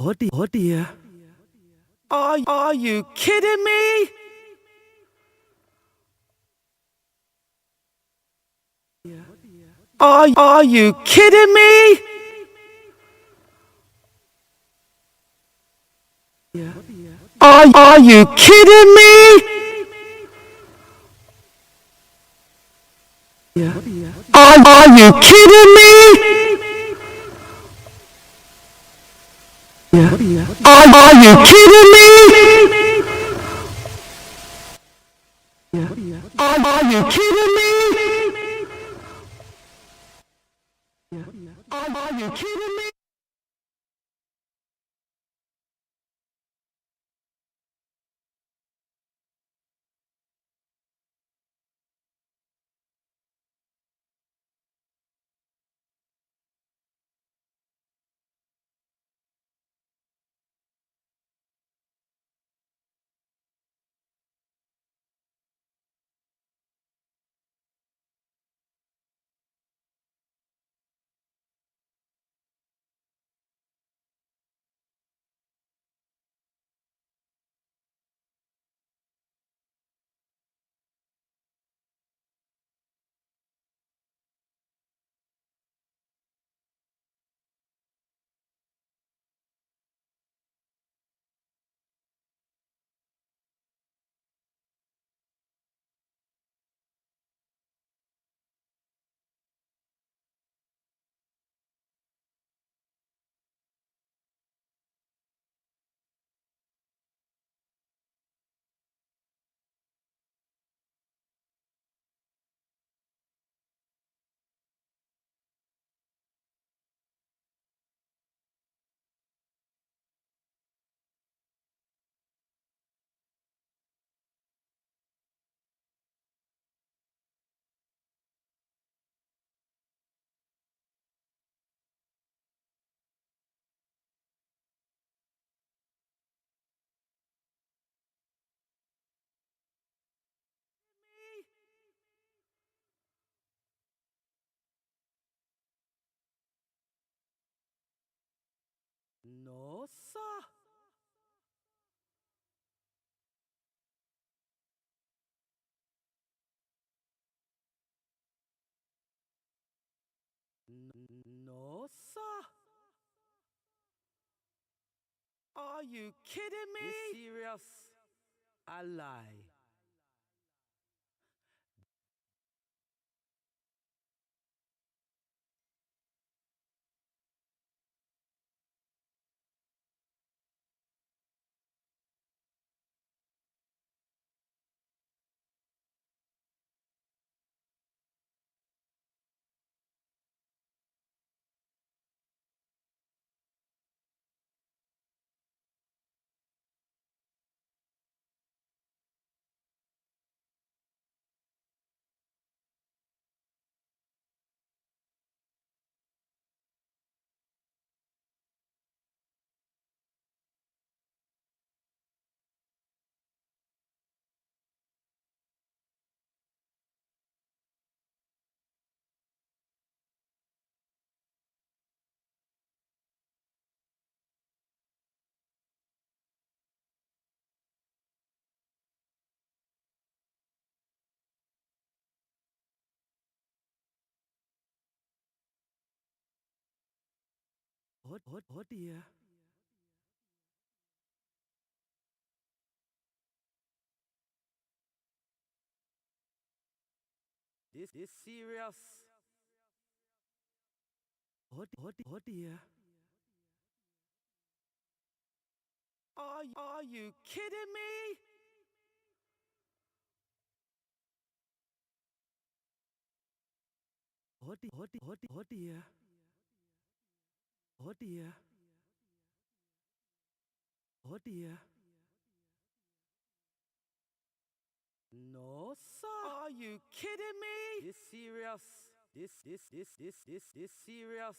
Oh dear. Are you kidding me? Are you kidding me? Are you kidding me? Are you kidding me? Are you kidding me? Are you kidding me? Are you kidding me? No, sir. No, sir. Are you kidding me? You serious? I lie. Oh dear. This serious? Oh dear. Are you kidding me? Oh dear. Oh dear. Oh dear. No, sir. Are you kidding me? This serious? This serious?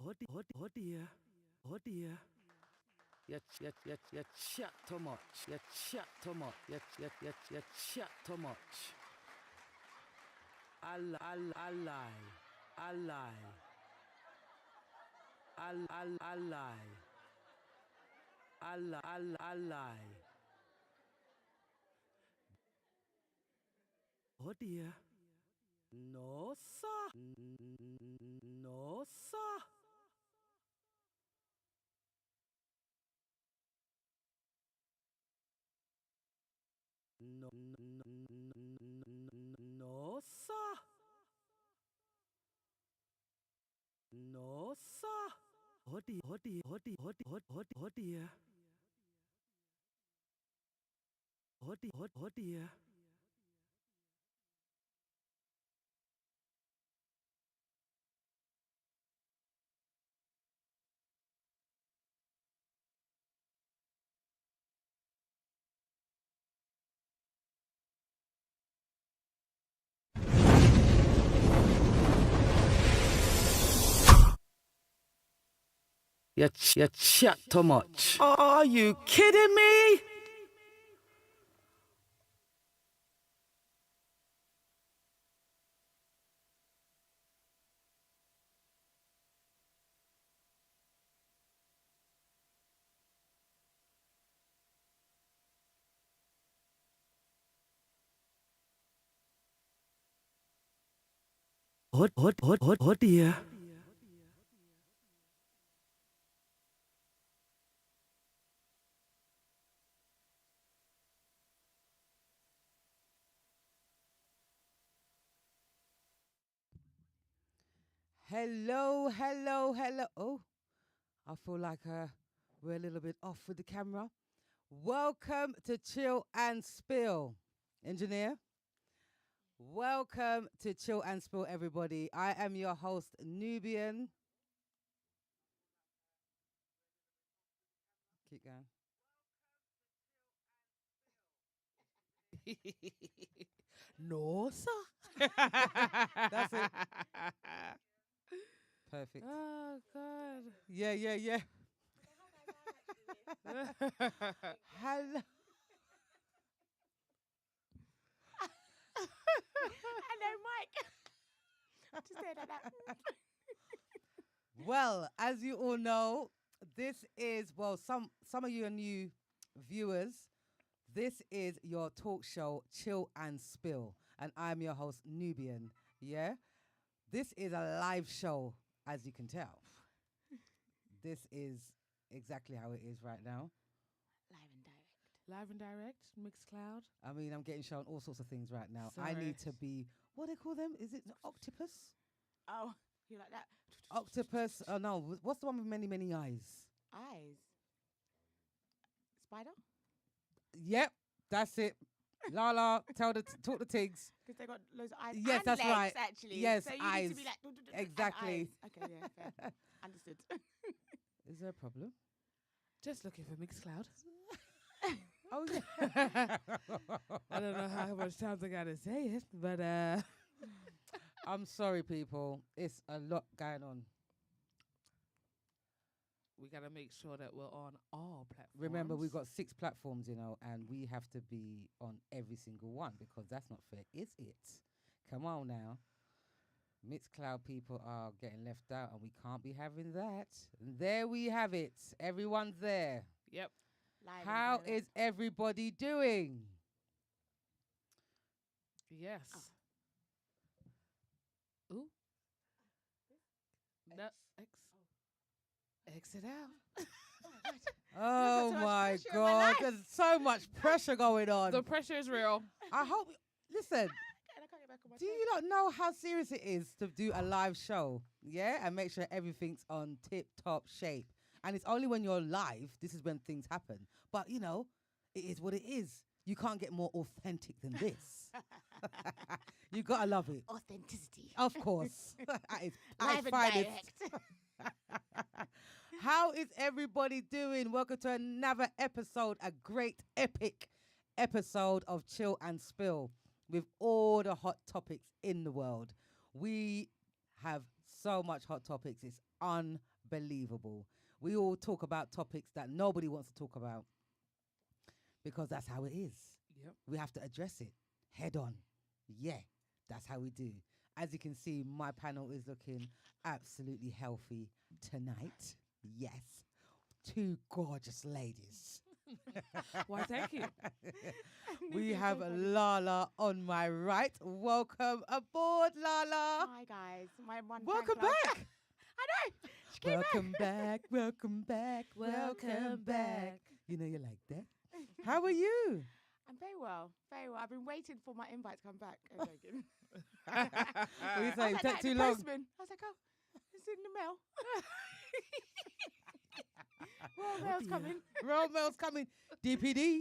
oh dear, oh dear. You chat too much. You chat too much. You chat too much. I lie. I lie. I lie. I lie. I lie. Oh dear. No, sir. No, sir. No, sir. No, sir. Oh dear, oh dear, oh dear, oh dear, oh dear. Oh dear, oh dear. You chat too much. Are you kidding me? Oh dear. Hello, hello, hello. Oh, I feel like we're a little bit off with the camera. Welcome to Chill and Spill. Engineer, welcome to Chill and Spill, everybody. I am your host, Nubian. Keep going. No, sir. That's it. Perfect. Oh, God. Yeah, yeah, yeah. Hello. Hello, Mike. Just say that. Well, as you all know, this is some of you are new viewers. This is your talk show, Chill and Spill, and I'm your host, Nubian. Yeah, this is a live show, as you can tell. This is exactly how it is right now. Live and direct. Live and direct. Mixed cloud. I mean, I'm getting shown all sorts of things right now. I Sorry. need to be, what do they call them? Is it an octopus? Oh, you like that? Octopus? Oh no, what's the one with many, many eyes? Eyes. Spider? Yep, that's it. Lala, talk the tigs. Because they got loads of eyes. Yes, and that's legs, right. Actually. Yes, so you eyes. need to be like and Exactly. eyes. Okay, yeah, fair. Understood. Is there a problem? Just looking for mixed cloud. Oh yeah. I don't know how much time I gotta say it, but I'm sorry, people. It's a lot going on. we gotta make sure that we're on all platforms. Remember, we've got 6 platforms, and we have to be on every single one because that's not fair, is it? Come on now. Mixcloud people are getting left out, and we can't be having that. And there we have it. Everyone's there. Yep. Live How is everybody doing? Yes. Ooh. No. Exit out. Oh so my much pressure in my God. life. There's so much pressure going on. The pressure is real. I hope, listen, do you not know how serious it is to do a live show? Yeah, and make sure everything's on tip-top shape. And it's only when you're live, this is when things happen. But, it is what it is. You can't get more authentic than this. You got to love it. Authenticity. Of course. That is Live and finest. direct. How is everybody doing? Welcome to another episode, a great epic episode of Chill and Spill with all the hot topics in the world. We have so much hot topics. It's unbelievable. We all talk about topics that nobody wants to talk about because that's how it is. Yep. We have to address it head on. Yeah, that's how we do. As you can see, my panel is looking absolutely healthy tonight. Yes. Two gorgeous ladies. Why, thank you. We have Lala on my right. Welcome aboard, Lala. Hi guys, my one. Welcome fan club. back. I know. She came Welcome back. Welcome back. Welcome back. You know you like that. How are you? I'm very well, very well. I've been waiting for my invite to come back. I'm joking. What are you I saying? was Take like, too the long. postman. I was like, oh, it's in the mail. Well, mail's coming. Roll mail's coming. DPD.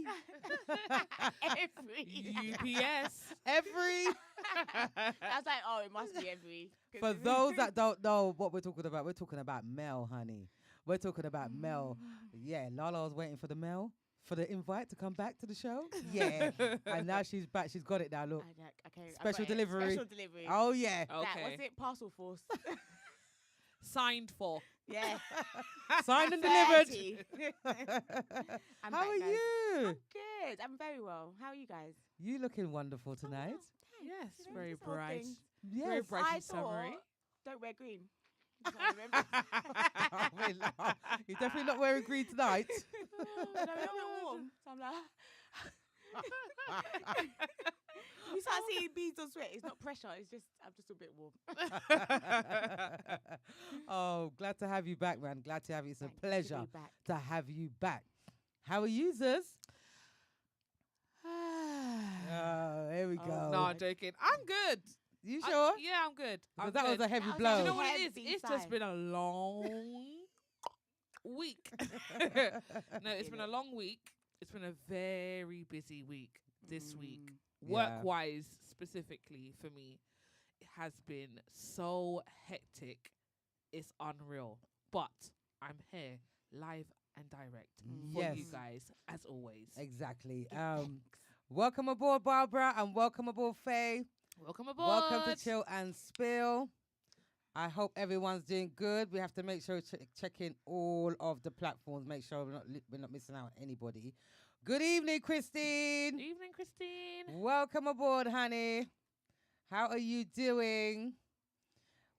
Every. UPS. Every. I was like, oh, it must be every. For those that don't know what we're talking about mail, honey. We're talking about mail. Yeah, Lala was waiting for the mail, for the invite to come back to the show. Yeah. And now she's back. She's got it now, look. Okay, I Special got it. delivery. Special delivery. Oh, yeah. That, Okay. what's it? Parcel force. Signed for. Yeah. Signed and delivered. 30. I'm How back, are guys. you? I'm good. I'm very well. How are you guys? You looking wonderful tonight. Yes, You know, very just little bright. things. Very Yes. bright I and summery. thought, don't wear green. That's what I remember. You're definitely not wearing green tonight. No, I'm a bit warm. So I'm like, you start seeing beads of sweat. It's not pressure. It's just, I'm just a bit warm. Oh, glad to have you back, man. Glad to have you. It's a Thank you to pleasure be back. to have you back. How are you, Zuz? Oh, here we Oh, go. No, I'm joking. I'm good. You sure? Yeah, I'm good. Because I'm that good. was a heavy That was blow. Do you know what it is? Heavy It's sigh. just been a long week. No, it's been a long week. It's been a very busy week this week. Yeah. Work-wise, specifically for me, it has been so hectic. It's unreal. But I'm here, live and direct, for Yes. you guys, as always. Exactly. Welcome aboard, Barbara, and welcome aboard, Faye. Welcome aboard. Welcome to Chill and Spill. I hope everyone's doing good. We have to make sure check in all of the platforms. Make sure we're not missing out on anybody. Good evening, Christine. Evening, Christine. Welcome aboard, honey. How are you doing?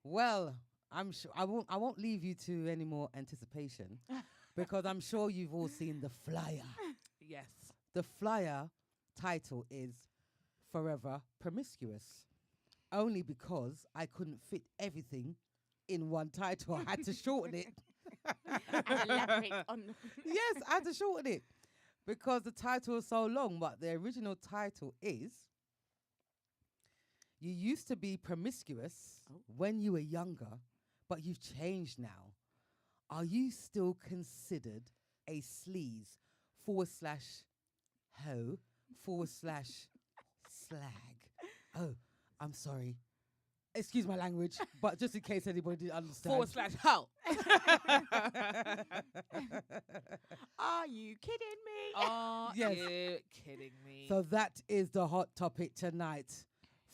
Well, I'm sure I won't leave you to any more anticipation because I'm sure you've all seen the flyer. Yes. The flyer title is Forever Promiscuous. Only because I couldn't fit everything in one title. I had to shorten it. And elaborate on. Yes, I had to shorten it because the title is so long. But the original title is You Used to Be Promiscuous when you were younger, but you've changed now. Are you still considered a sleaze /ho /slag? Oh, I'm sorry. Excuse my language, but just in case anybody didn't understand. /ho. Are you kidding me? Are Yes. you kidding me? So that is the hot topic tonight.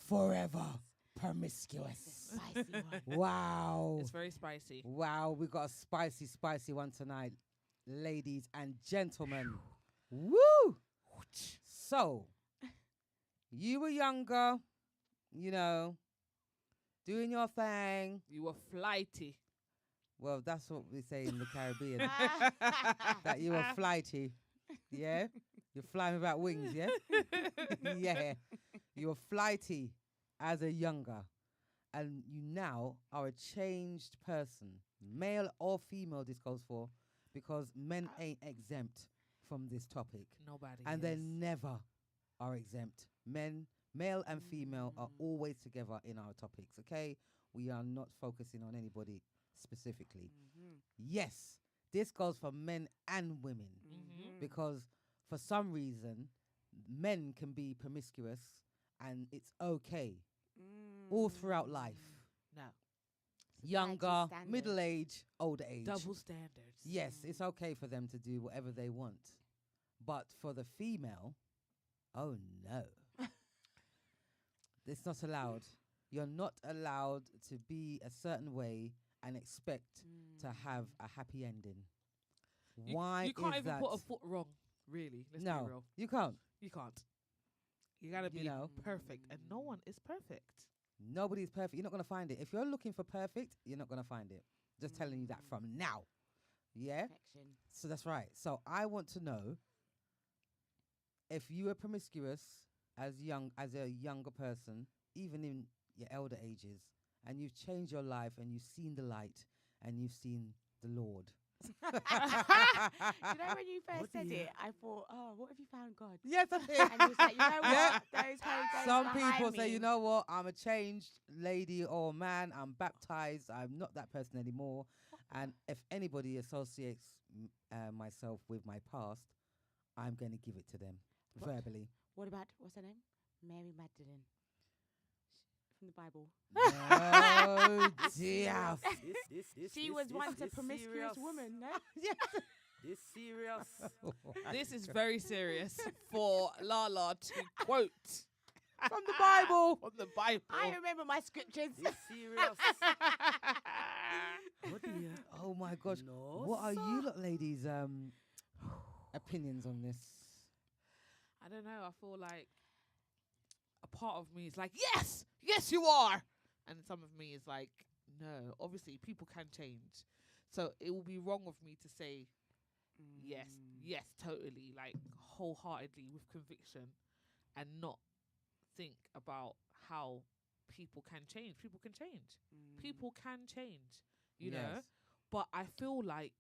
Forever Promiscuous. Spicy one. Wow. It's very spicy. Wow, we got a spicy, spicy one tonight, ladies and gentlemen. Woo! So, you were younger, you know, doing your thing. You were flighty. Well, that's what we say in the Caribbean, that you were flighty. Yeah? You're flying without wings, yeah? Yeah. You were flighty as a younger. And you now are a changed person, male or female, this goes for, because men ain't exempt from this topic. Nobody. And is. they never are exempt. Male and female are always together in our topics, okay? We are not focusing on anybody specifically. Yes, this goes for men and women because for some reason, men can be promiscuous and it's okay all throughout life. No. Younger, standards. middle age, older age. Double standards. Yes, it's okay for them to do whatever they want. But for the female, oh no. It's not allowed. You're not allowed to be a certain way and expect to have a happy ending. You- Why You can't is even that? put a foot wrong, really. Let's be No, real. you can't. You can't. You gotta You be know. perfect, and no one is perfect. Nobody's perfect. You're not gonna find it. If you're looking for perfect, you're not gonna find it. Just telling you that from now. Yeah. Perfection. So that's right. So I want to know if you were promiscuous as a younger person, even in your elder ages, and you've changed your life and you've seen the light and you've seen the Lord. You know, when you first said dear. it, I thought, oh, what if you found God? Yes, I did. And you was like, you know Yeah. what? Those Holy Ghost Some behind people say, me. you know what, I'm a changed lady or man, I'm baptized, I'm not that person anymore. And if anybody associates myself with my past, I'm going to give it to them What? verbally. What about, what's her name? Mary Magdalene. From the Bible. Oh, dear. She was once a promiscuous woman, no? This serious. This is very serious for Lala to quote From the Bible. from the Bible. I remember my scriptures. This serious. Oh dear. Oh, my gosh. No, What are sir. you lot ladies' opinions on this? I don't know. I feel like a part of me is like, yes, yes, you are. And some of me is like, no. Obviously, people can change. So it will be wrong of me to say, yes, yes, totally, like wholeheartedly with conviction and not think about how people can change. People can change. People can change, you know? Yes. But I feel like,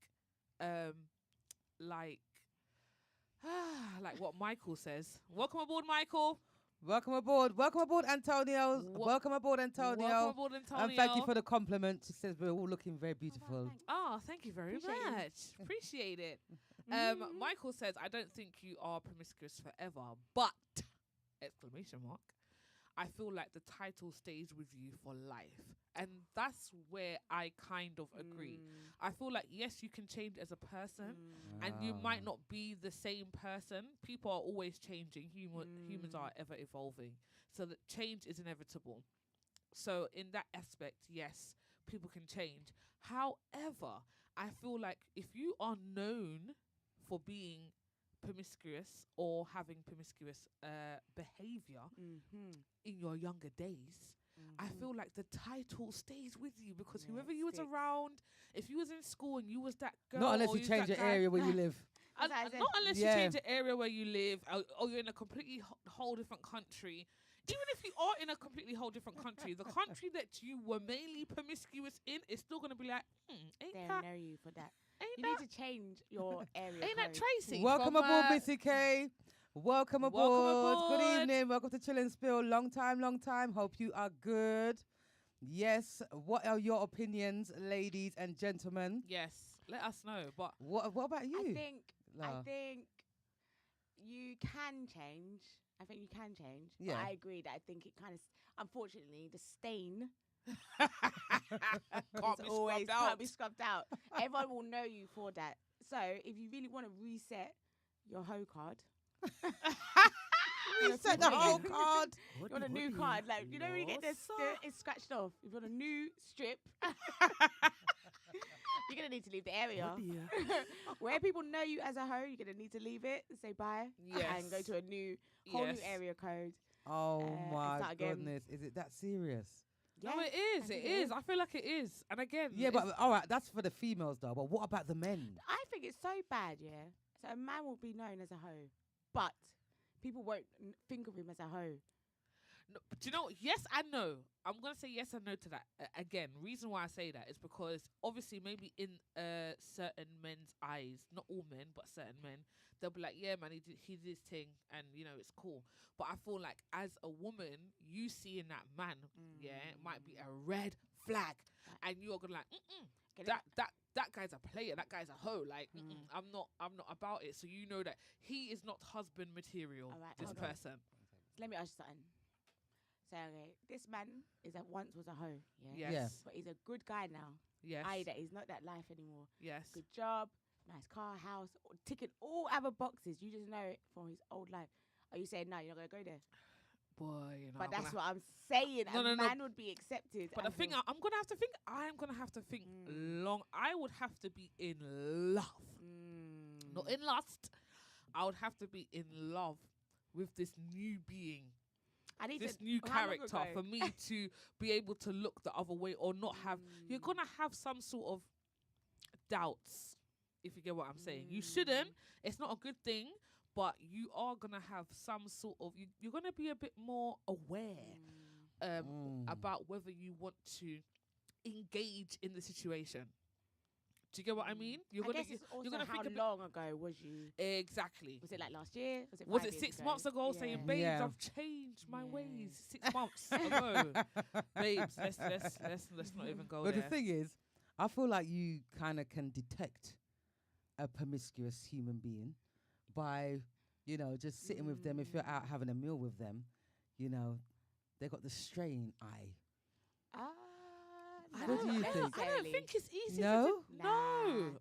like what Michael says. Welcome aboard, Michael. Welcome aboard. Welcome aboard, Antonio. Wha- Welcome aboard, Antonio. Welcome aboard, Antonio. And thank you for the compliment. She says we're all looking very beautiful. Oh, thank you very Appreciate you. much. Appreciate it. Mhm. Michael says, I don't think you are promiscuous forever, but exclamation mark. I feel like the title stays with you for life. And that's where I kind of agree. I feel like, yes, you can change as a person and you might not be the same person. People are always changing. Humans are ever evolving. So that change is inevitable. So in that aspect, yes, people can change. However, I feel like if you are known for being promiscuous or having promiscuous behavior in your younger days, I feel like the title stays with you because Yeah, whoever it you was sticks. around, if you was in school and you was that girl, Not unless or you was change that your guy- area where you live. and- That's what I said. not unless Yeah. you change the area where you live, or you're in a completely whole different country. Even if you are in a completely whole different country, the country that you were mainly promiscuous in is still gonna be like, ain't They'll that, know you for that. ain't You that, need to change your area. ain't that code. Tracy? Welcome from, aboard, Missy K. Welcome welcome aboard. Good aboard. evening. Welcome to Chill and Spill. Long time. Hope you are good. Yes. What are your opinions, ladies and gentlemen? Yes, let us know. But What about you? I think La? you can change. I think you can change. Yeah. But I agree that I think it kind of, unfortunately, the stain can't be always scrubbed out. can't be scrubbed out. Everyone will know you for that. So if you really want to reset your hoe card, Reset the whole card. you want a new card, like you know when you get this, it's scratched off. If you want a new strip, you're gonna need to leave the area. Oh dear. Where people know you as a hoe, you're gonna need to leave it, say bye, and go Yes. to a whole Yes. new area code. Oh and my start again. goodness. Is it that serious? No, it is. I It think is. I feel like it is. And again, Yeah, it's- but all right, that's for the females though. But what about the men? I think it's so bad, yeah. So a man will be known as a hoe, but people won't think of him as a hoe. no, but do you know? Yes and no. I'm gonna say yes and no to that. Again, reason why I say that is because obviously maybe in certain men's eyes, not all men, but certain men, they'll be like, yeah, man, he did his thing, and you know it's cool. But I feel like as a woman, you seeing that man, yeah, it might be a red flag, and you're gonna like, Get it? that guy's a player, that guy's a hoe. Like, I'm not about it. So you know that he is not husband material. Alright, This hold on. person, Let me ask you something. So okay, this man is that once was a hoe, yeah. yes, Yeah. But he's a good guy now. yes, I.e. that he's not that life anymore. yes. Good job, nice car, house, ticking all other boxes. You just know it from his old life. Are you saying no? You're not gonna go there? Boy, you know. But I'm that's gonna- what I'm saying. No, a no, no. man would be accepted. But the as thing, a- I'm gonna have to think. I'm gonna have to think long. I would have to be in love, not in lust. I would have to be in love with this new being, I need this to, new how long character, ago? for me to be able to look the other way or not have. You're gonna have some sort of doubts, if you get what I'm saying. You shouldn't. It's not a good thing, but you are gonna have some sort of. You're gonna be a bit more aware about whether you want to engage in the situation. Do you get what I mean? You're I gonna guess it's also you're gonna how think a bit. long ago was you? Exactly. Was it like last year? Was 5 it years 6 ago? months ago saying, Yeah. babes, Yeah. I've changed my Yeah. ways 6 months ago? Babes, let's not even go But there. the thing is, I feel like you kind of can detect a promiscuous human being by, just sitting with them. If you're out having a meal with them, they got the straying eye. I What do don't, you I think? don't- I don't necessarily. think it's easy. No? No.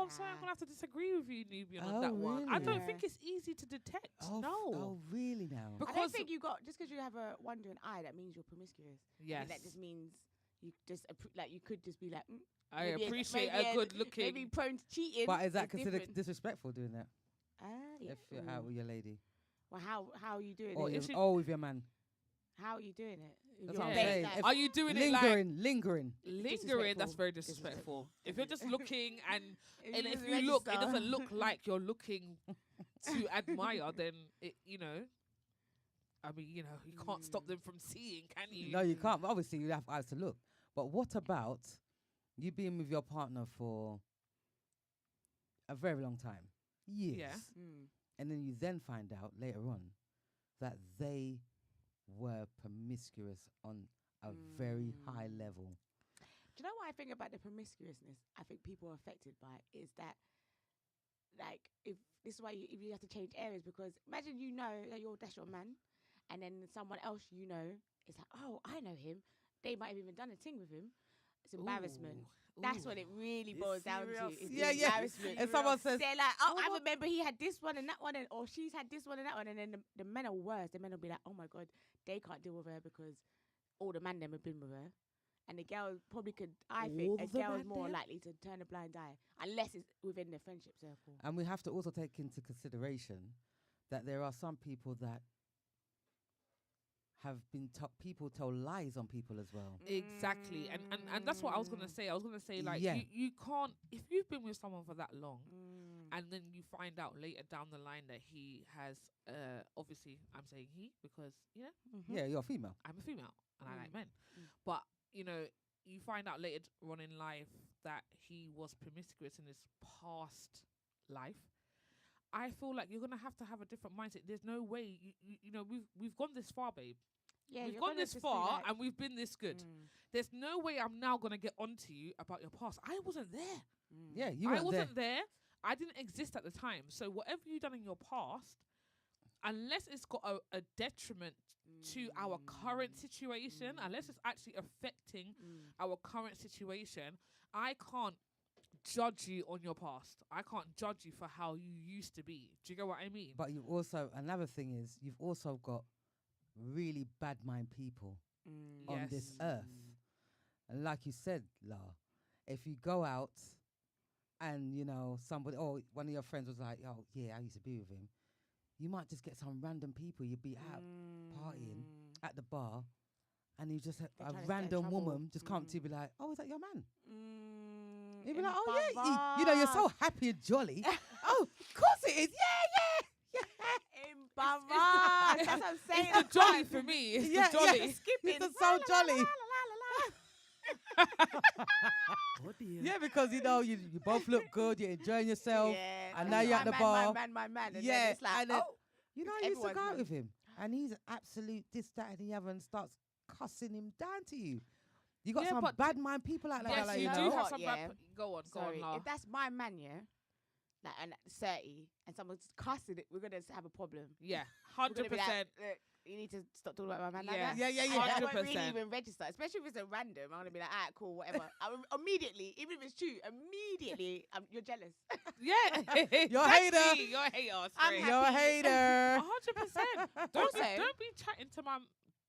I'm sorry, I'm Nah. gonna have to disagree with you, Nubian, on Oh, that one. I really? don't Yeah. think it's easy to detect. Oh, no. really now? Bec- I Because- don't think you got just because you have a wandering eye that means you're promiscuous. I Yes. think that just means you just like you could just be like. I maybe appreciate maybe a good looking. Maybe prone to cheating. But is that It's considered different. disrespectful doing that? Yeah. If you're out with your lady, Well, how are you doing or, it? if she- with your man, How are you doing it? If That's you're what I'm Yeah. saying. like- If- Are you doing it like lingering. lingering? That's Disrespectful. very disrespectful. If you're just looking and If and you if just you look, it register- doesn't look like you're looking to admire, then you I mean, you can't stop them from seeing, can you? No, you can't. Obviously, you have eyes to look. But what about you being with your partner for a very long time, years, Yeah. and then you then find out later on that they were promiscuous on a very high level? Do you know what I think about the promiscuousness? I think people are affected by it is that, like, if this is why if you have to change areas, because imagine that that's your man, and then someone else is like, oh, I know him. They might have even done a thing with him. It's embarrassment. That's what it really It's boils down to. serious. Is the Yeah, yeah. embarrassment. And someone says, They're like, oh, I what- remember he had this one and that one, or she's had this one and that one, and then the men are worse. The men will be like, oh my god, they can't deal with her because all the man them have been with her, and the girl probably could. I think All a the girl is man more them? likely to turn a blind eye unless it's within their friendship circle. and we have to also take into consideration that there are some people that have been people tell lies on people as well. Exactly, and that's what I was gonna say. I was gonna say like Yeah. you can't, if you've been with someone for that long, Mm. and then you find out later down the line that he has obviously I'm saying he because Yeah, you're female. I'm a female and I like men, Mm. but you find out later on in life that he was promiscuous in his past life. I feel like you're gonna have a different mindset. There's no way we've gone this far, babe. Yeah, We've you're gone gonna this just be far like, and we've been this good. There's no way I'm now gonna get onto you about your past. I wasn't there. Yeah, you I weren't there. wasn't there. I didn't exist at the time. So whatever you've done in your past, unless it's got a detriment to our current situation, unless it's actually affecting our current situation, I can't judge you on your past. I can't judge you for how you used to be. Do you get what I mean? But you've also, another thing is, you've also got really bad mind people on this Yes. earth. And like you said, La, if you go out and, somebody, or one of your friends was like, oh, yeah, I used to be with him, you might just get some random people. You'd be out partying at the bar, and you just They're a trying to stay in random trouble. woman just come to you, be like, oh, is that your man? You'd be In like, oh, yeah, you're so Bavaria. happy and jolly. Oh, of course it is. Yeah. In Bavaria. That's what I'm saying. It's the jolly for me. It's Yeah, the jolly. yeah. Skipping. It's so jolly. Oh dear. Yeah, because you both look good, you're enjoying yourself. Yeah, and that's now you're at my the man, bar. My man. And Yeah, then it's like, and then- oh. You know, It's I used to go everyone's out man. with him, and he's an absolute this, that, and the other, and starts cussing him down to you. You got Yeah, some but bad mind people like that. Yes, like, you you do know? have What, some yeah? bad. Go on, Sorry, La. if that's my man, yeah, like, and 30, and someone's cussing it, we're gonna have a problem. Yeah, We're gonna 100%. be like, look, you need to stop talking about my man like Yeah. that. Yeah, yeah, And yeah. I won't really 100%. even register, especially if it's a random. I'm gonna be like, alright, cool, whatever. Immediately, even if it's true, immediately, you're jealous. Yeah, You're a exactly. hater. You're a hater. I'm straight. You're a hater. 100%. Don't Also- be chatting to my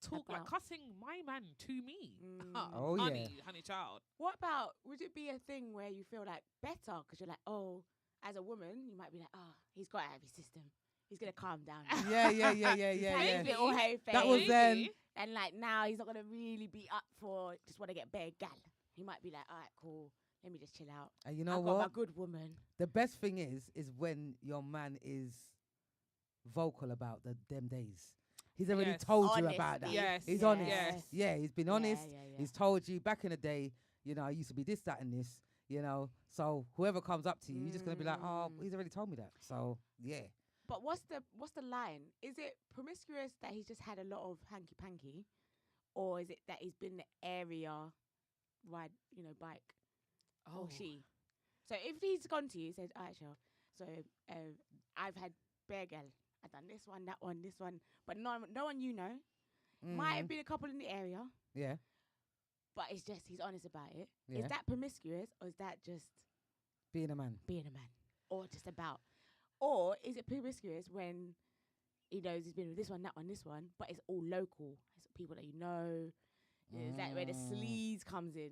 talk like About- cussing my man to me. Oh, yeah. honey child. What about, would it be a thing where you feel like better because you're like, oh, as a woman, you might be like, oh, he's got it out of his system. He's going to calm down. now." Yeah. He's had yeah. his little hay phase. That was then. Maybe. And like now he's not going to really be up for just want to get bare gal. He might be like, all right, cool. Let me just chill out. And you know I've got my what? good woman. The best thing is when your man is vocal about them days. He's already Yes. told you Honesty. about that. Yes. He's Yeah. honest. Yes. Yeah, he's been Yeah, honest. yeah, yeah. He's told you back in the day, you know, I used to be this, that, and this, you know. So whoever comes up to you, you're just gonna be like, oh, Mm. he's already told me that. So yeah. But what's the line? Is it promiscuous that he's just had a lot of hanky panky, or is it that he's been the area bike or she? So if he's gone to you, said, "All right, sure. So I've had bare gal. I've done this one, that one, this one, but no one you know. Might have Mm, been a couple in the area, yeah. but it's just he's honest about it. Yeah. Is that promiscuous, or is that just Being a man. being a man, or just about, or is it promiscuous when he knows he's been with this one, that one, this one, but it's all local? It's people that you know. Is that where the sleaze comes in?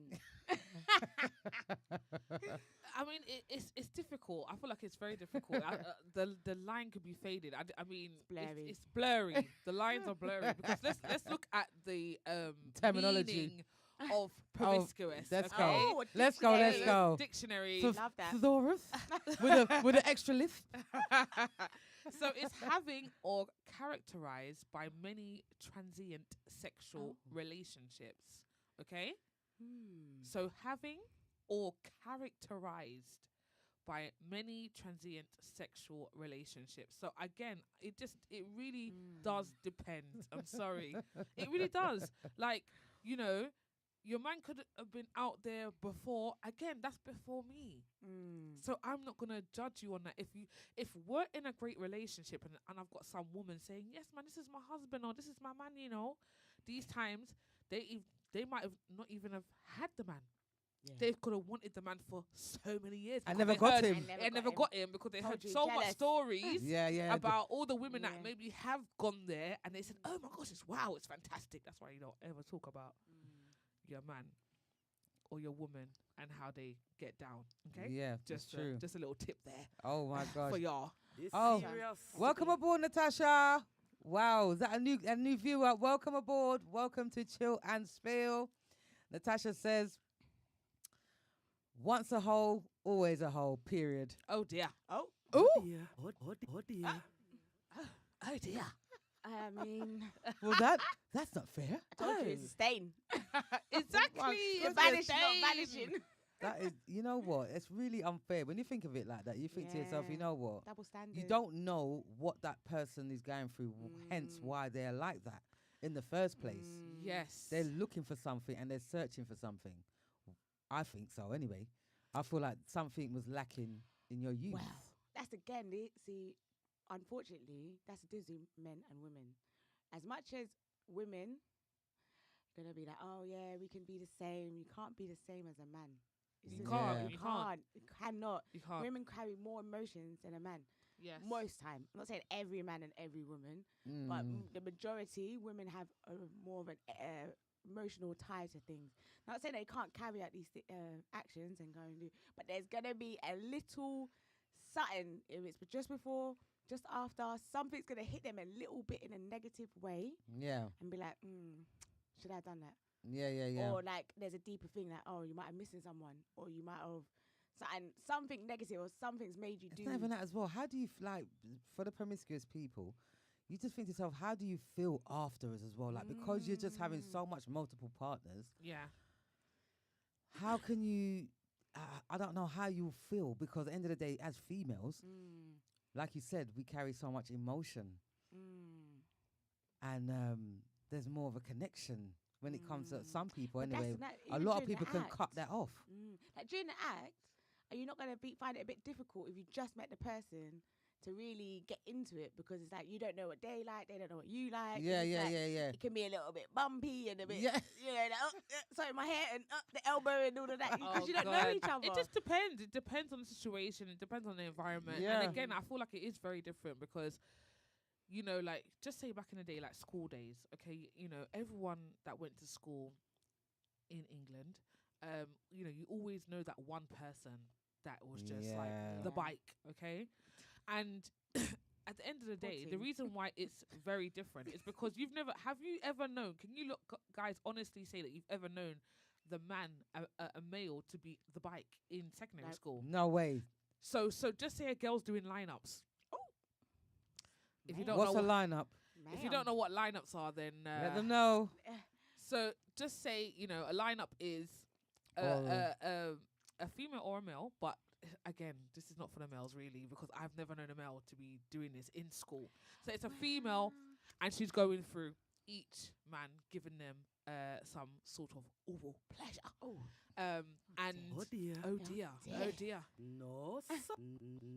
I mean, it's difficult. I feel like it's very difficult. The line could be faded. I mean, blurry. It's blurry. The lines are blurry because let's look at the Terminology. meaning of promiscuous. let's okay? go. Oh, Let's go. Let's dictionary. go. Dictionary. Love that. Thesaurus with an extra lift. So it's having or characterized by many transient sexual relationships. Okay? So having or characterized by many transient sexual relationships. So again, it really does depend. I'm sorry. It really does. Like, you know, your man could have been out there before. Again, that's before me. So I'm not gonna judge you on that. If we're in a great relationship and I've got some woman saying, yes, man, this is my husband or this is my man, you know, these times they might have not even have had the man. Yeah. They could have wanted the man for so many years. I because never they got heard- him. I never got him because they Told heard you, so much jealous. stories Yeah. about all the women that Yeah. maybe have gone there and they said, oh my gosh, it's fantastic. That's why you don't ever talk about your man or your woman and how they get down. Okay? Yeah, Just true. just a little tip there Oh my gosh. for y'all. This Oh, serious. Welcome aboard, Natasha. Wow, is that a new viewer? Welcome aboard. Welcome to Chill and Spill. Natasha says, once a hoe, always a hoe, period. Oh dear. Oh, Ooh. Dear. Oh dear. Oh dear. I mean, Well, that's not fair. I told you it's a stain. Exactly. goodness. Vanish, not Same. vanishing. That is, you know what? It's really unfair. When you think of it like that, you think to yourself, you Yeah. know what? Double standard. You don't know what that person is going through, hence why they're like that in the first place. Yes. They're looking for something and they're searching for something. I think so, anyway. I feel like something was lacking in your youth. Well, that's again, see, unfortunately, that's the difference between men and women. As much as women gonna be like, oh yeah, we can be the same. You can't be the same as a man. It's You just- can't. Yeah. You can't. You cannot. You can't. Women carry more emotions than a man. Yes. Most time. I'm not saying every man and every woman, but the majority, women have more of an emotional tie to things. Not saying they can't carry out these actions and go and do, but there's gonna be a little something, if it's just before, just after, something's gonna hit them a little bit in a negative way Yeah. and be like, should I have done that? Yeah. Or like there's a deeper thing like, oh, you might have missing someone, or you might have something negative, or something's made you It's do. not even that as well. How do you like for the promiscuous people? You just think to yourself, how do you feel afterwards as well? Like because you're just having so much multiple partners. Yeah. How can you? I don't know how you feel because at the end of the day, as females, like you said, we carry so much emotion, and there's more of a connection when it comes to some people. But that's Anyway, not- a even lot of during the people can act. cut that off. Like during the act, are you not gonna find it a bit difficult if you just met the person to really get into it, because it's like you don't know what they like, they don't know what you like. and Yeah. it's like, It can be a little bit bumpy and a bit, Yeah. like, sorry, my hair and the elbow and all of that, because Oh, you don't know God. each other. It just depends. It depends on the situation. It depends on the environment. Yeah. And again, I feel like it is very different because you know, like just say back in the day, like school days, okay, you know, everyone that went to school in England, you know, you always know that one person that was just like Yeah. the Yeah. bike, okay? And at the end of the day, the Potting. reason why it's very different is because have you ever known, can you guys honestly say that you've ever known the man, a male, to be the bike in secondary Nope. school? No way. So just say a girl's doing lineups. If you don't What's know the what, lineup? if you don't know what lineups are, then Let them know. so just say, you know, a lineup is Oh. a female or a male, but again, this is not for the males really, because I've never known a male to be doing this in school. So it's a female, and she's going through each man, giving them some sort of oral pleasure. Oh, And Oh dear. oh Yeah. dear, Dear. oh dear. No, sir.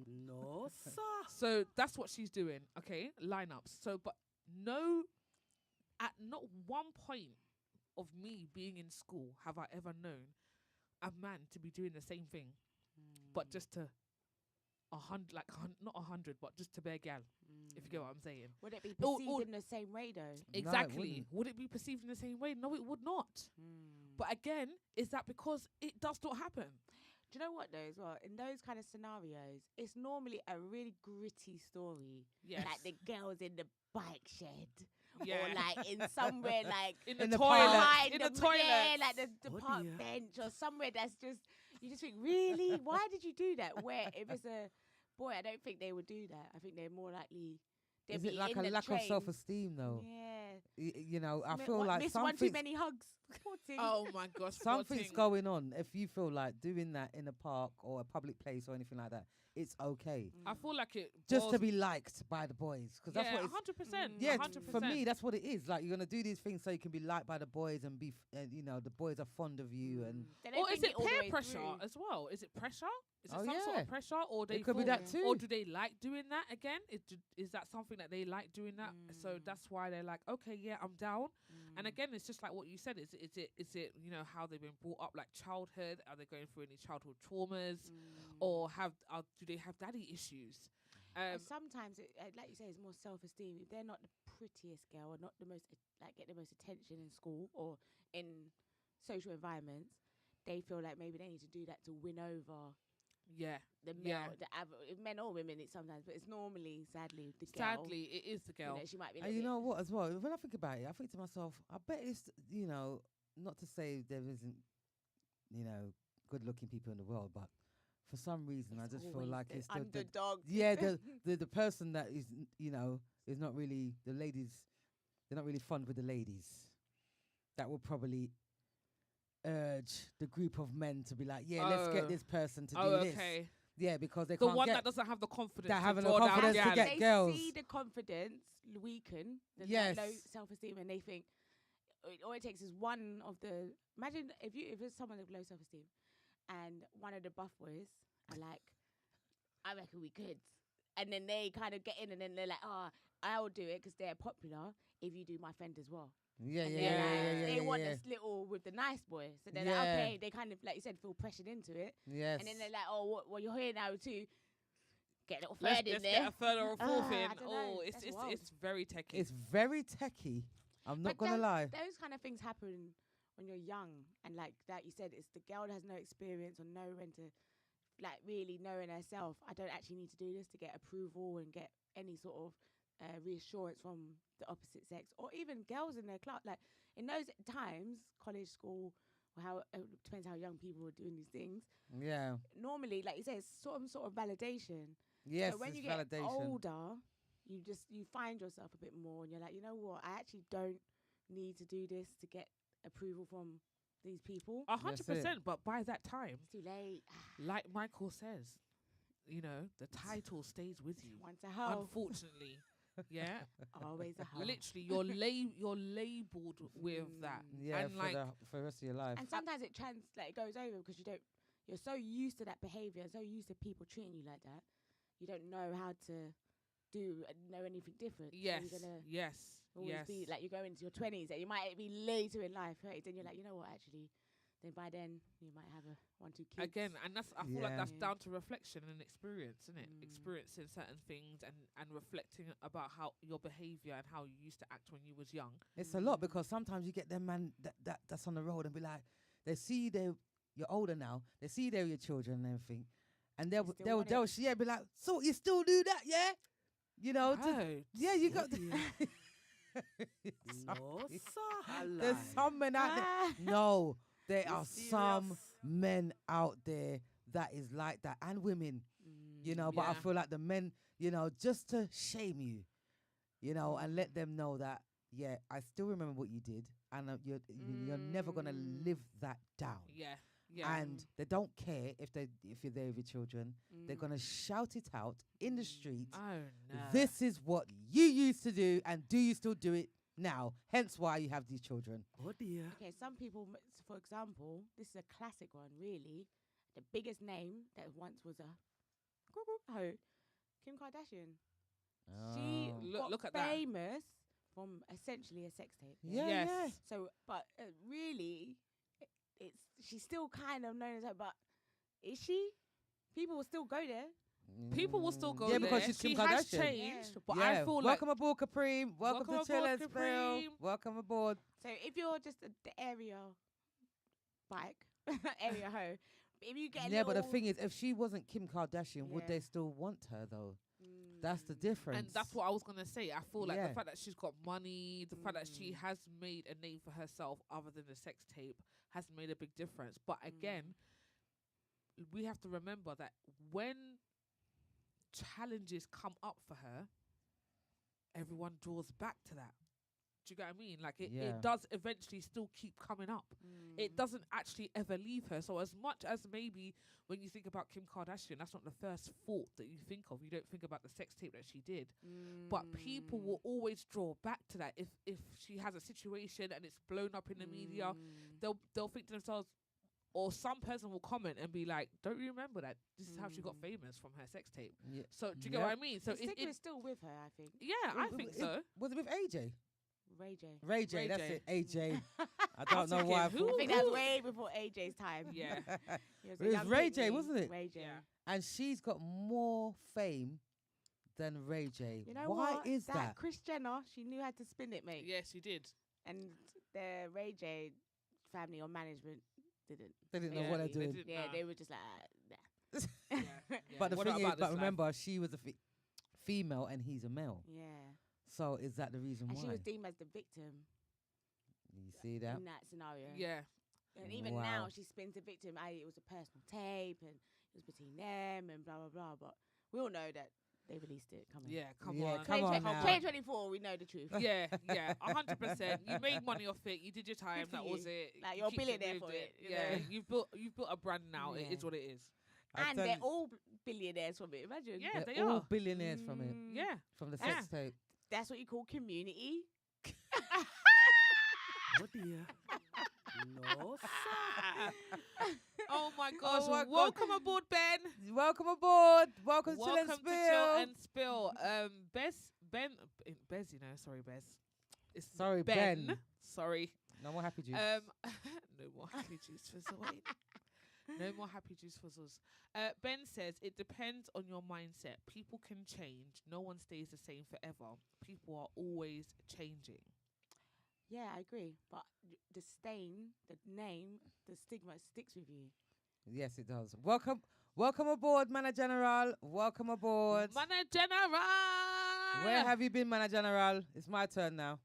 No, sir. So that's what she's doing. Okay, lineups. So, but at not one point of me being in school have I ever known a man to be doing the same thing, but just to 100, like not 100, but just to bare gal. If you get what I'm saying. Would it be Or- perceived or- in the same way though? Exactly. wouldn't. Would it be perceived in the same way? No, it would not. But again, is that because it does not happen? Do you know what though as well? In those kind of scenarios, it's normally a really gritty story. Yes. Like the girls in the bike shed. Yeah. Or like in somewhere like in in the the toilet. toilet. behind In the yeah, toilet. like the Oh park dear. bench or somewhere that's just you just think, really? Why did you do that? Where if it's a boy, I don't think they would do that. I think they're more likely they'd Is be it like in a the lack train. of self-esteem though? Yeah. You know, I Mi- feel what, like miss one too something's, many hugs. Poor thing. Oh my gosh. something's poor thing. going on. If you feel like doing that in a park or a public place or anything like that, it's okay. I feel like it Just to boils- be liked by the boys. Because that's yeah, what it's 100%. yeah, 100%. for me, that's what it is. Like, you're going to do these things so you can be liked by the boys and you know, the boys are fond of you. And They don't Or is think it all the peer way pressure through. as well? Is it pressure? Is it Oh, some sort yeah. of pressure, or they it could be feel- that Yeah. too. or do they like doing that again? Is that something that they like doing that? So that's why they're like, okay, yeah, I'm down. And again, it's just like what you said. Is it you know how they've been brought up, like childhood? Are they going through any childhood traumas, or do they have daddy issues? And sometimes, like you say, it's more self-esteem. If they're not the prettiest girl or not the most, like get the most attention in school or in social environments, they feel like maybe they need to do that to win over Yeah. the Yeah. male, men or women. It's sometimes, but it's normally, sadly, the girl. Sadly, it is the you girl. know, she might be. a And little you bit- know what, as well, when I think about it, I think to myself, I bet it's, you know, not to say there isn't, you know, good-looking people in the world, but for some reason, I it's just feel always like the it's underdog. yeah, the person that is, you know, is not really the ladies. They're not really fond with the ladies. That will probably urge the group of men to be like, yeah, let's Oh. get this person to do Oh, this. okay. Yeah, because they The can't one get that doesn't have the confidence. that to having the draw down confidence to gal. get they girls. see the confidence weaken, the Yes. low self-esteem, and they think all it takes is one of the. Imagine if it's someone with low self-esteem, and one of the buff boys are like, I reckon we could, and then they kind of get in, and then they're like, oh, I'll do it because they're popular. If you do my friend as well, Yeah, and yeah, they're yeah, like, yeah, yeah, they yeah, want yeah. this little with the nice boy, so they're Yeah. like, okay, they kind of like you said feel pressured into it, Yes. and then they're like, oh, well, you're here now too. Get a little Let's, third in let's there. get a third or a fourth I in. don't know. Oh, That's wild. it's very techy. It's very techie. I'm not But gonna lie. Those kind of things happen when you're young, and like you said, it's the girl that has no experience or know when to, like, really knowing herself. I don't actually need to do this to get approval and get any sort of reassurance from the opposite sex, or even girls in their class. Like in those times, college, school, or how depends how young people are doing these things. Yeah. Normally, like you say, it's sort of validation. Yes, So when it's you get validation. older, you find yourself a bit more, and you're like, you know what? I actually don't need to do this to get approval from these people. 100%. But by that time, It's too late. like Michael says, you know, the title stays with you. Once a hoe, Unfortunately, yeah. always a hoe. Literally, you're labeled with that. Yeah, and like, for the rest of your life. And sometimes it goes over because you're so used to that behavior, so used to people treating you like that, you don't know how to know anything different. yes, So you're gonna yes, always yes. be like you go into your 20s, and you might be later in life, right? Then you're like, you know what, actually, then by then you might have a 1, 2 kids. Again, and I feel like that's Yeah. down to reflection and experience, isn't it? Mm. Experiencing certain things and reflecting about how your behavior and how you used to act when you was young. It's a lot because sometimes you get them man that's on the road and be like, they see you're older now, they see they're your children and everything, and They still want they'll be like, so you still do that, yeah? You know, yeah, you got. No, sir. There's some men out there. Ah. No, there You are serious? some men out there that is like that, and women, you know. But I Yeah. feel like the men, you know, just to shame you, you know, and let them know that, yeah, I still remember what you did, and you're never gonna live that down. Yeah. Yeah. And they don't care if you're there with your children. They're gonna shout it out in the streets. Oh no. This is what you used to do, and do you still do it now? Hence why you have these children. Oh dear. Okay, some people, for example, this is a classic one, really. The biggest name that once was a ho, Kim Kardashian. She Oh. Look- got look at that. famous from essentially a sex tape. Yeah, Yes. yeah. So, but really, she's still kind of known as her. But is she? People will still go there. People will still go Yeah, there. because she's Kim she has Kardashian. changed, Yeah. but Yeah. I feel like welcome aboard, Capreme. Welcome Welcome to Chill aboard, and Spill. Capreme. Welcome aboard. So if you're just the area bike, area hoe, if you get a Yeah, but the little- thing is, if she wasn't Kim Kardashian, would Yeah. they still want her though? Mm. That's the difference. and that's what I was gonna say. I feel like Yeah. the fact that she's got money, the fact that she Mm. has made a name for herself other than the sex tape has made a big difference. But again, we have to remember that when challenges come up for her, everyone draws back to that. Do you get what I mean? Like Yeah. it does eventually still keep coming up. Mm. It doesn't actually ever leave her. So as much as maybe when you think about Kim Kardashian, that's not the first thought that you think of. You don't think about the sex tape that she did. But people will always draw back to that. If she has a situation and it's blown up in the media, they'll think to themselves, or some person will comment and be like, "Don't you remember that? This is how she got famous from her sex tape." Yeah. So do you get Yeah. what I mean? So the stigma is still with her, I think. yeah, I think so. Was it with AJ? Ray J. Ray J, Ray that's J. it. AJ. I I don't was know why. I thinking, I think thought- that's way before AJ's time. Yeah. He was It a was young Ray J, Pitney, wasn't it? Ray J. Yeah. And she's got more fame than Ray J. You know Why what? is that? Kris Jenner, she knew how to spin it, mate. Yes, she did. And the Ray J family or management didn't. They didn't know Yeah, what they're they doing. didn't Yeah, know. they were just like, nah. Yeah, yeah. But the What thing is, about but this life? remember, she was a female and he's a male. Yeah. So is that the reason And why? she was deemed as the victim You see that? in that scenario. Yeah. And even Wow. now, she spins the victim. It was a personal tape and it was between them and blah, blah, blah. But we all know that they released it. Come on. Yeah, come Yeah, on. come on now. 2024, we know the truth. Yeah, yeah, 100%. You made money off it. You did your time. Good for That was you. it. Like, You you're a kicked it, billionaire moved for it, you Yeah, know? you've built a brand now. It Yeah. is what it is. I And tell they're you, all billionaires from it. Imagine. Yeah, they're they all are. billionaires from it, Mm, Yeah. from the Yeah. sex tape. That's what you call community. Oh dear. No, sir. Oh my gosh! my God. Welcome aboard, Ben. Welcome aboard. Welcome, to Chill Welcome and to Chill Spill. and Spill. Bez, you know, sorry, Bez. It's Sorry, Ben. Sorry. No more happy juice. No more happy juice for Zoe. No more happy juice for Zoe. Ben says it depends on your mindset. People can change. No one stays the same forever. People are always changing. Yeah, I agree. But the stain, the name, the stigma sticks with you. Yes, it does. Welcome aboard, Mana General. Welcome aboard. Mana General. Where have you been, Mana General? It's my turn now.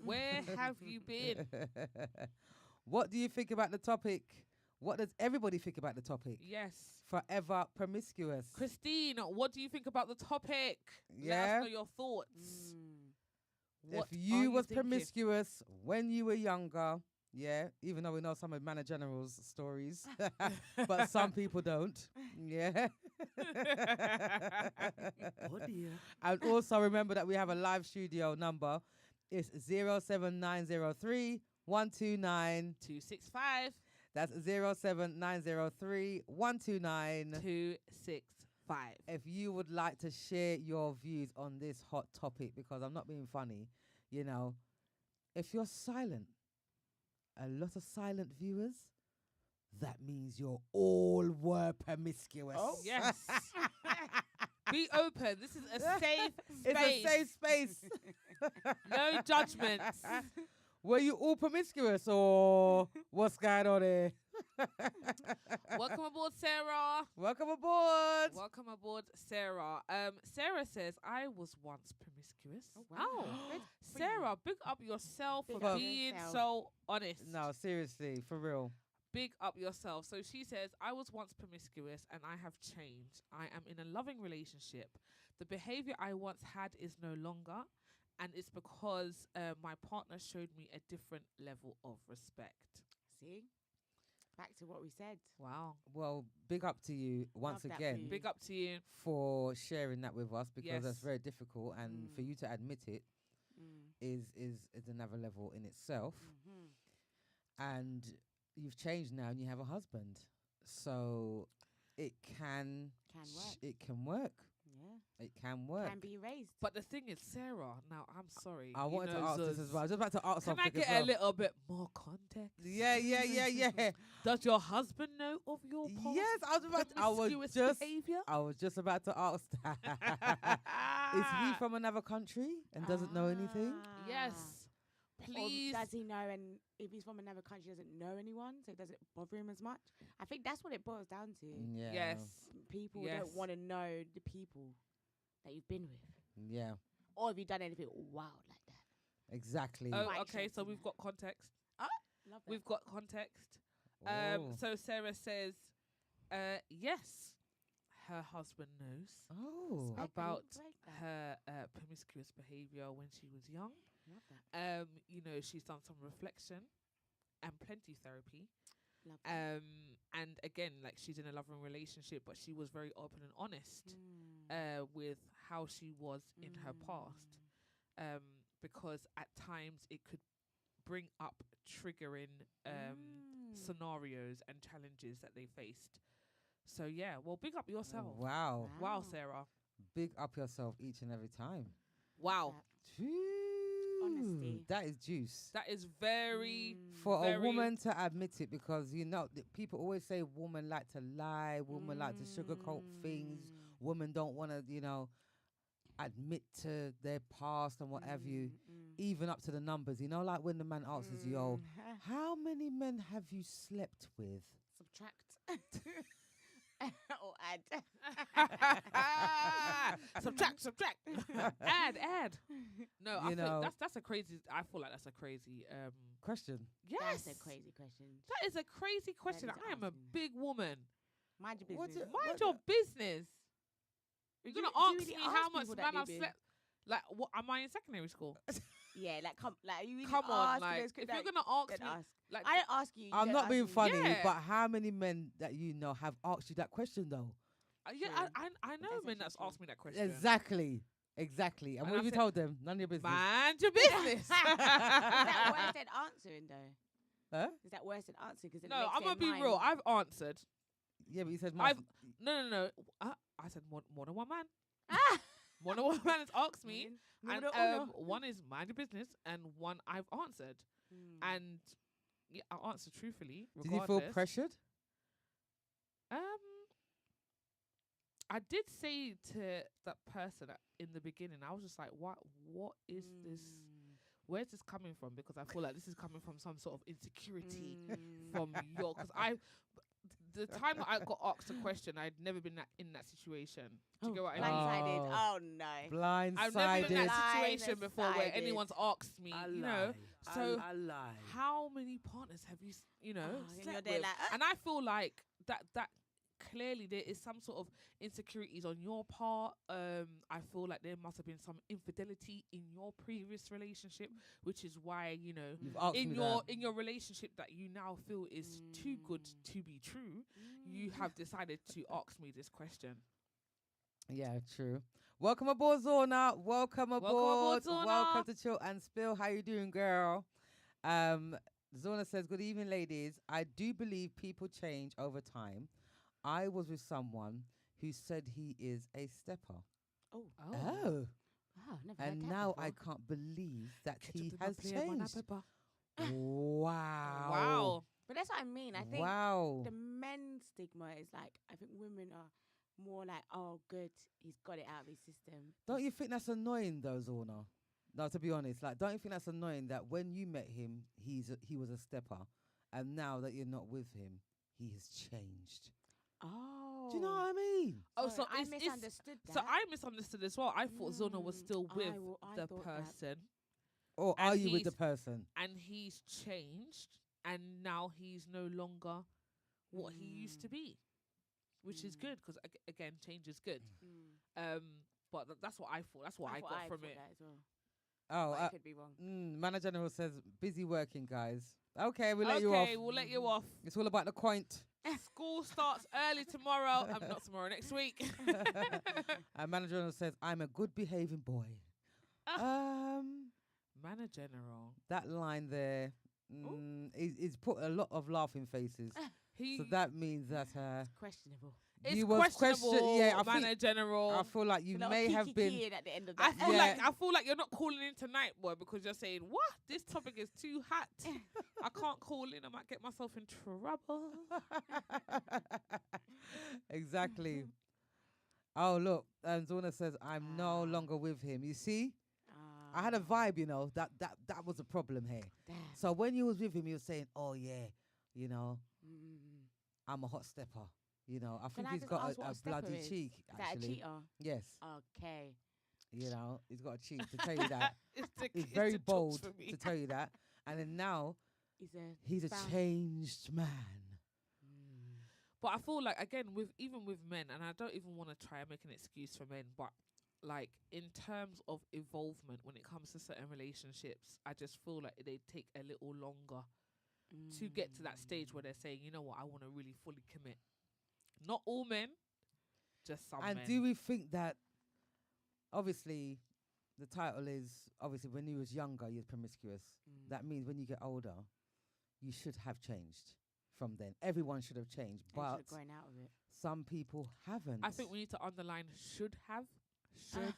Where have you been? What do you think about the topic? What does everybody think about the topic? Yes. Forever promiscuous. Christine, what do you think about the topic? Let Yeah. us know your thoughts. What if are you was thinking? promiscuous when you were younger, yeah, even though we know some of Mana General's stories, but some people don't, yeah. Oh dear. And also remember that we have a live studio number. It's 07903 129. 265 That's 07903 129. 265. If you would like to share your views on this hot topic, because I'm not being funny, you know, if you're silent, a lot of silent viewers, that means you're all were promiscuous. Oh. Yes. Be open. This is a safe space. It's a safe space. No judgments. Were you all promiscuous or what's going on here? Welcome aboard, Sarah. Welcome aboard. Welcome aboard, Sarah. Sarah says, I was once promiscuous. Oh, wow. Good for you. Sarah, big up yourself Big for up being yourself. so honest. No, seriously, for real. Big up yourself. So she says, I was once promiscuous and I have changed. I am in a loving relationship. The behavior I once had is no longer, and it's because my partner showed me a different level of respect. See? Back to what we said. Wow. Well, big up to you once Love that again for you. Big up to you. for sharing that with us, because that's Yes. very difficult, and for you to admit it is another level in itself. Mm-hmm. And you've changed now, and you have a husband, so it can Can work. it can work. Yeah. It can work. Can be raised. But the thing is, Sarah, now I'm sorry. I you wanted to know, ask this Zuz, as well. I was about to ask Can I something get as well. a little bit more context? Yeah. Does your husband know of your past Yes, promiscuous behavior? I was just about to ask that. Is he from another country and doesn't know anything? Yes. Or Please. does he know? And if he's from another country, doesn't know anyone, so it doesn't bother him as much. I think that's what it boils down to. Yeah. Yes. People Yes. don't want to know the people that you've been with, Yeah. or have you done anything wild like that? Exactly. Oh, Quite okay. So shocking, we've that. got context. Love that. We've got context. Oh. So Sarah says, yes, her husband knows Oh. Okay, about great that. her promiscuous behavior when she was young. Love that. You know, she's done some reflection and plenty therapy. Love that. And again, like, she's in a loving relationship, but she was very open and honest Mm. with how she was in her past. Because at times it could bring up triggering scenarios and challenges that they faced. So yeah, well, big up yourself. Wow. Wow, Sarah. Big up yourself each and every time. Wow. Honesty. That is juice. That is very For a very- woman to admit it, because you know people always say women like to lie, women like to sugarcoat things, women don't want to, admit to their past and what have you, even up to the numbers. You know, like when the man answers you, "Oh, how many men have you slept with?" Subtract. Or add. subtract. add. No, I You think know- that's a crazy. I feel like that's a crazy. Question. Yes, That's a crazy question. That is a crazy question. is I am a asking. big woman. Mind your What's business. it- Mind What your the- business. You're Do gonna you ask really me ask how much people that, man I've Nubian? slept. Like, what am I in secondary school? Yeah, like come, like you really Come on, ask like, those if like, you're gonna ask then me, ask. like, I don't ask you. you I'm don't not ask being me. funny, Yeah. but how many men that you know have asked you that question though? yeah, True. I know That's men actually that's true. asked me that question. Exactly. And And what I have you said, told them? None of your business. Mind your business. Is that worse than answering though? Huh? Is that worse than answering? Because No, I'm gonna be real. I've answered. Yeah, but you said I've no. I said more than one man. More than one man has asked me, and one is mind your business, and one I've answered, and yeah, I answered truthfully. Did you feel regardless. pressured? I did say to that person in the beginning, I was just like, what is this? Where's this coming from? Because I feel like this is coming from some sort of insecurity from because the time that I got asked a question, I'd never been in that situation. Do you get what I mean? Blindsided. Oh. Oh no. Blindsided. I've never been in that situation before where Blindsided. anyone's asked me, I you lie. know. So I lie. how many partners have you, and you're slept there with? like, And I feel like that clearly there is some sort of insecurities on your part. I feel like there must have been some infidelity in your previous relationship, which is why, you know, You've asked in me your that. in your relationship that you now feel is too good to be true, you have decided to ask me this question. Yeah, true. Welcome aboard, Zorna. Welcome aboard. Zorna. Welcome to Chill and Spill. How you doing, girl? Zorna says, "Good evening, ladies. I do believe people change over time. I was with someone who said he is a stepper. oh, Oh. wow, never And heard that now before. I can't believe that he Ketchup in my has plate, banana changed. pepper. Wow. Wow. But that's what I mean. I think Wow. the men stigma is like, I think women are more like, oh, good, he's got it out of his system. Don't you think that's annoying though, Zorna? No, to be honest, like, don't you think that's annoying that when you met him, he was a stepper, and now that you're not with him, he has changed. Oh. Do you know what I mean? Oh, Sorry, so I it's misunderstood that. So I misunderstood as well. I thought Zona was still with I the thought that. person, Or And are you with the he's- person? and he's changed, and now he's no longer what he used to be, which is good because again, change is good. But that's what I thought. That's what I got from thought it. that as well. Oh, But I could be wrong. Manager General says busy working, guys. Okay, we'll let you off. Okay, we'll let you off. It's all about the coint. School starts early tomorrow. Not tomorrow, next week. And Manager General says, I'm a good behaving boy. Manager General. That line there, he's put a lot of laughing faces. He So that means that Questionable. it's you was questionable. yeah, Manager General. I feel like you A lot may of have been. kiki-kikiing at the end of I that. feel Yeah. like you're not calling in tonight, boy, because you're saying, "What? This topic is too hot. I can't call in. I might get myself in trouble." Exactly. Oh look, Zona says I'm no longer with him. You see, I had a vibe, you know, that was a problem here. Damn. So when you was with him, you were saying, "Oh yeah, you know, I'm a hot stepper." You know, I think I he's just got ask what a a stepper bloody is? cheek. Is that a Actually, cheater? yes. Okay. You know, he's got a cheek to tell you that. it's He's very the jokes bold for me. to tell you that. And then now he's a found- changed man. But I feel like again even with men, and I don't even want to try and make an excuse for men, but like in terms of involvement when it comes to certain relationships, I just feel like they take a little longer to get to that stage where they're saying, you know what, I want to really fully commit. Not all men, just some And men. do we think that, obviously, the title is, obviously, when you was younger, you're promiscuous. That means when you get older, you should have changed from then. Everyone should have changed, but going out of it. some people haven't. I think we need to underline should have. Should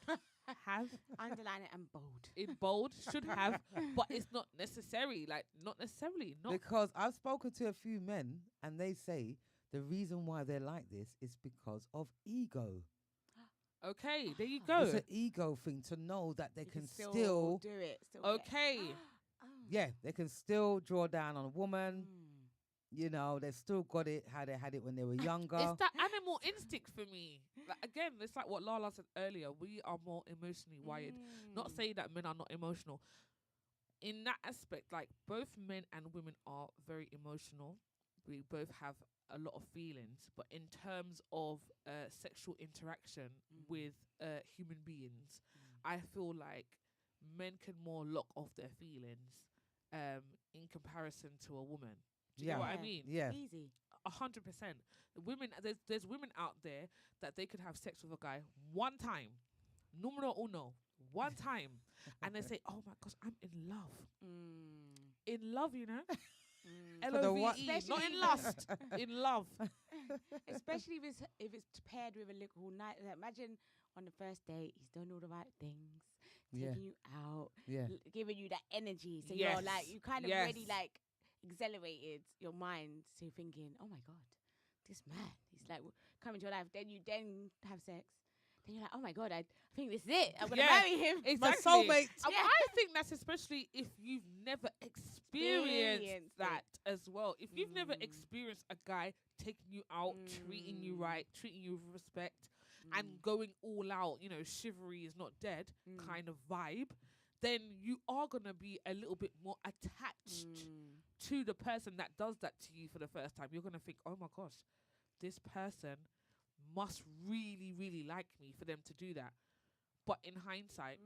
have. Underline it and bold. In bold, should have, but it's not necessary. Like, not necessarily. Not Because I've spoken to a few men, and they say the reason why they're like this is because of ego. okay. There you go. It's an ego thing to know that they You can still still, do it. Still Okay. yeah, they can still draw down on a woman. You know, they've still got it how they had it when they were younger. It's that animal instinct for me. Like, again, it's like what Lala said earlier. We are more emotionally wired. Not saying that men are not emotional. In that aspect, like both men and women are very emotional. We both have a lot of feelings. But in terms of sexual interaction with human beings, I feel like men can more lock off their feelings in comparison to a woman. Do you know what I mean? Yeah. Easy. 100%. Women, there's women out there that they could have sex with a guy one time, numero uno, one time, and they say, "Oh my gosh, I'm in love." In love, you know. For the what? L-O-V-E, not in lust. In love. Especially if it's paired with a little night. Like, imagine on the first date, he's done all the right things, Yeah. taking you out, Yeah. giving you that energy. So Yes. you're like, you kind of Yes. really like accelerated your mind to thinking, oh my God, this man, he's like coming to your life. Then you have sex. Then you're like, oh my God, I think this is it. I'm going to Yeah. marry him. It's a Exactly. soulmate. And Yeah. I think that's especially if you've never experienced Experienced that as well. If you've never Mm. experienced a guy taking you out, treating you right, treating you with respect, and going all out, you know, chivalry is not dead kind of vibe, then you are going to be a little bit more attached to the person that does that to you for the first time. You're going to think, oh my gosh, this person must really, really like me for them to do that. But in hindsight,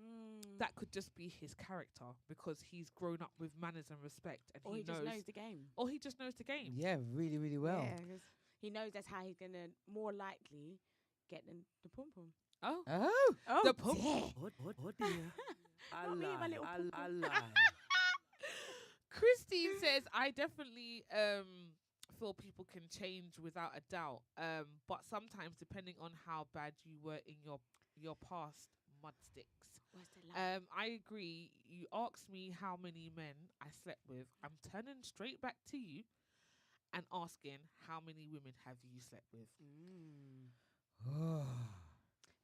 that could just be his character because he's grown up with manners and respect, and Or he just knows the game. Or he just knows the game. Yeah, really, really well. Yeah, 'cause he knows that's how he's going to more likely get the pom-pom. Oh, Oh, Oh, the pump. Oh dear. I Not me and my lie. little I poo-poo. lie. Christine says, I definitely feel people can change without a doubt. But sometimes, depending on how bad you were in your past mud sticks. what's the line? I agree. You asked me how many men I slept with. I'm turning straight back to you. and asking how many women have you slept with. That's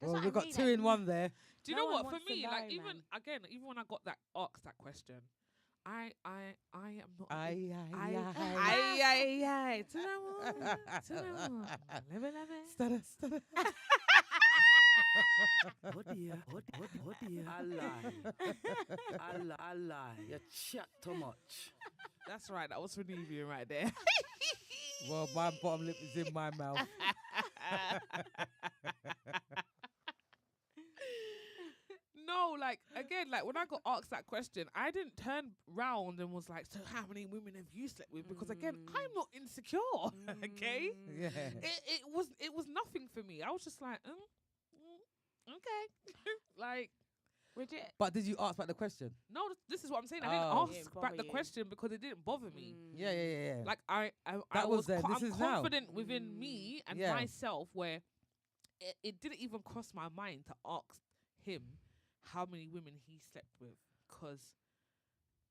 Well, what we've I got mean, two like, in one there. Do you No know one what? For wants to me, know, like man. even when I got that asked that question, I am not. Aye, Aye, to the moon. Live it. Stutter, stutter. Oh dear, oh dear. I lie. You chat too much. That's right. That was for Nubian right there. Well, my bottom lip is in my mouth. No, like again, like when I got asked that question, I didn't turn round and was like, "So how many women have you slept with?" Because again, I'm not insecure. Okay, Yeah. it was nothing for me. I was just like, okay, like. But did you ask about the question? No, this is what I'm saying. I didn't Oh. ask Didn't about bother the you. question because it didn't bother me. Yeah. Like I That was then, I'm this is now. confident within me and Yeah. myself where it didn't even cross my mind to ask him how many women he slept with, because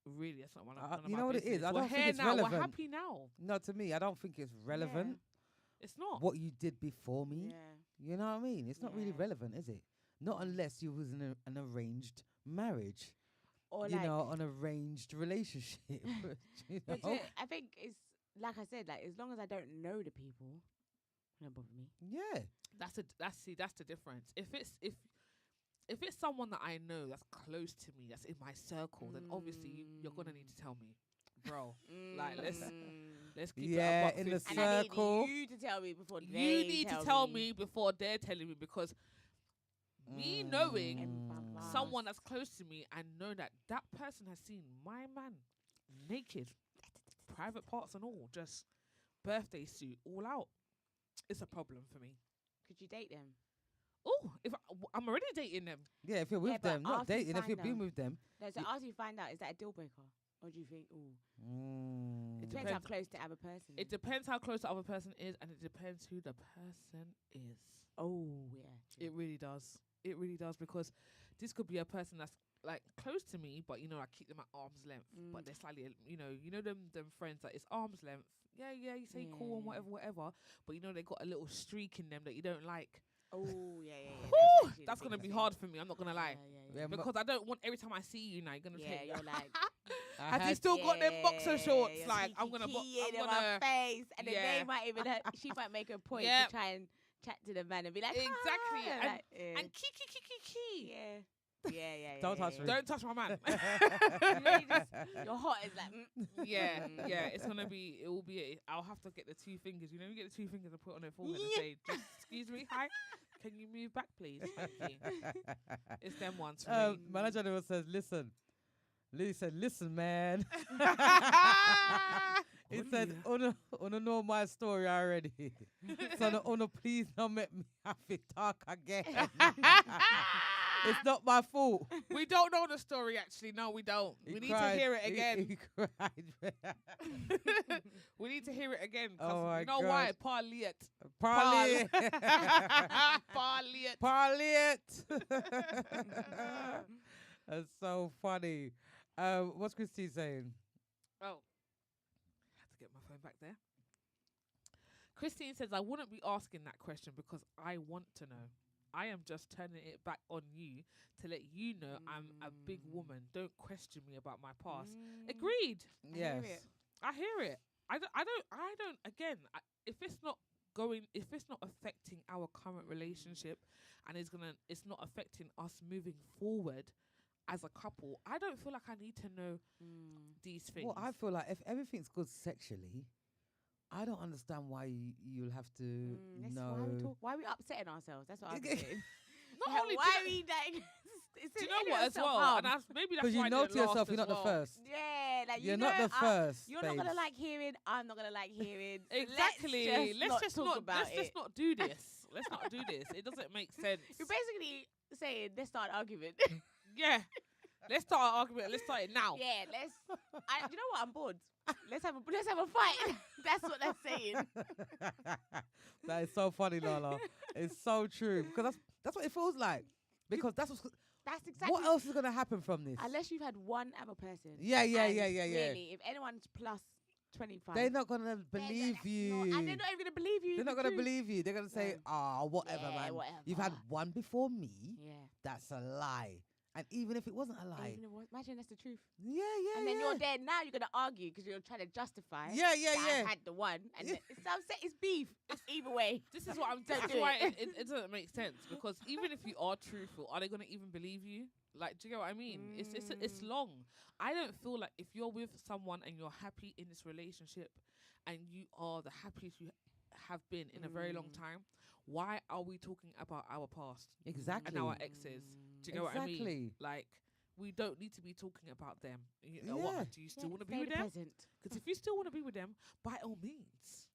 really that's not one of none of you my know what it business. is? I We're don't think here it's now. relevant. We're happy now. No, to me, I don't think it's relevant It's not. what you did before me. Yeah. You know what I mean? It's not really Yeah. relevant, is it? Not unless you was in an arranged marriage. Or You like, know, an arranged relationship. you but know? I think it's like I said, like as long as I don't know the people, it don't bother me. Yeah. That's the difference. If it's someone that I know that's close to me, that's in my circle, then obviously you're gonna need to tell me, bro. Like let's keep it Yeah, a buck in the 50. And I circle. need you to tell me before You they need to tell me before they're telling me, because me knowing Mm. someone that's close to me and know that that person has seen my man naked, private parts and all, just birthday suit all out, it's a problem for me. Could you date them? Oh, I'm already dating them. Yeah, if you're with but them, not after you dating, if find you've been them- with them. No, so after you find out, is that a deal breaker? Or do you think, Mm. it depends how close the other person It is. depends how close the other person is, and it depends who the person is. Oh, yeah. It really does. It really does, because this could be a person that's like close to me, but you know I keep them at arm's length. But they're slightly, you know them friends that it's arm's length. Yeah, you say cool and Yeah. whatever. But you know they got a little streak in them that you don't like. Oh, yeah. Whew, actually the that's gonna biggest be thing. hard for me. I'm not gonna lie, Yeah, because I don't want every time I see you now you're gonna Yeah, take. you're like, I Has he had- still got them boxer shorts? you're Like I'm gonna, kiki I'm in my gonna. face, and then yeah. they might even she might make a point Yep. to try and chat to the man and be like, Exactly, "Ah," and- like, yeah. And key. yeah. Don't touch me. Don't touch my man. Your heart is like, Yeah, it's gonna be. It will be. I'll have to get the two fingers. You know, you get the two fingers and put on their forehead and say, "Just excuse me, hi, can you move back, please? Thank you." It's them ones for me. Manager never says, listen. Lee said, listen, man. He said, Una know my story already. So no, Una, please don't make me have to talk again. It's not my fault. We don't know the story, actually. No, we don't. He We need cried. to hear it again. He cried. We need to hear it again. 'Cause Oh my you know why? gosh. Parliet. Parliet. Parliet. Parliet. That's so funny. What's Christine saying? Oh, I have to get my phone back there. Christine says, I wouldn't be asking that question because I want to know. I am just turning it back on you to let you know I'm a big woman. Don't question me about my past. Agreed. Yes. I hear it. I don't. Again, if it's not affecting our current relationship, and it's not affecting us moving forward as a couple, I don't feel like I need to know these things. Well, I feel like if everything's good sexually, I don't understand why you'll have to know. Why are we upsetting ourselves? That's what I'm saying. Not only why are we like? do you know what as well? And maybe that's Because why you it know didn't to yourself last you're as not the well. first. Yeah, like You're you not know, the first. you're not gonna babes. like hearing. I'm not gonna like hearing. Exactly. Let's just talk about let's it. just not do this. Let's not do this. It doesn't make sense. You're basically saying let's start an argument. Yeah. Let's start an argument. Let's start it now. Yeah, let's. You know what? I'm bored. Let's have a fight. That's what they're saying. That is so funny, Lala. It's so true because that's what it feels like. Because that's exactly. what else is gonna happen from this. Unless you've had one other person. Yeah. And really, if anyone's plus 25. They're not gonna They're believe that's you. not- and they're not even gonna believe you. They're not the gonna truth. believe you. They're gonna say, No. whatever, Yeah, man. whatever. You've had one before me. Yeah. That's a lie. And even if it wasn't a And lie, even if it was- imagine that's the truth. yeah, yeah, And then yeah. you're there now. You're gonna argue because you're trying to justify. Yeah, yeah, that yeah. I've had the one, and Yeah. it's upset. It's beef. It's either way. This is what I'm. Don't This is do why it. it doesn't make sense, because even if you are truthful, are they gonna even believe you? Like, do you get what I mean? It's long. I don't feel like if you're with someone and you're happy in this relationship, and you are the happiest you have been in a very long time, why are we talking about our past Exactly. and our exes? Do you get what I mean? Exactly. Like, we don't need to be talking about them. You know, Yeah. what, do you still want to be Stay with the them? present. Because if you still want to be with them, by all means,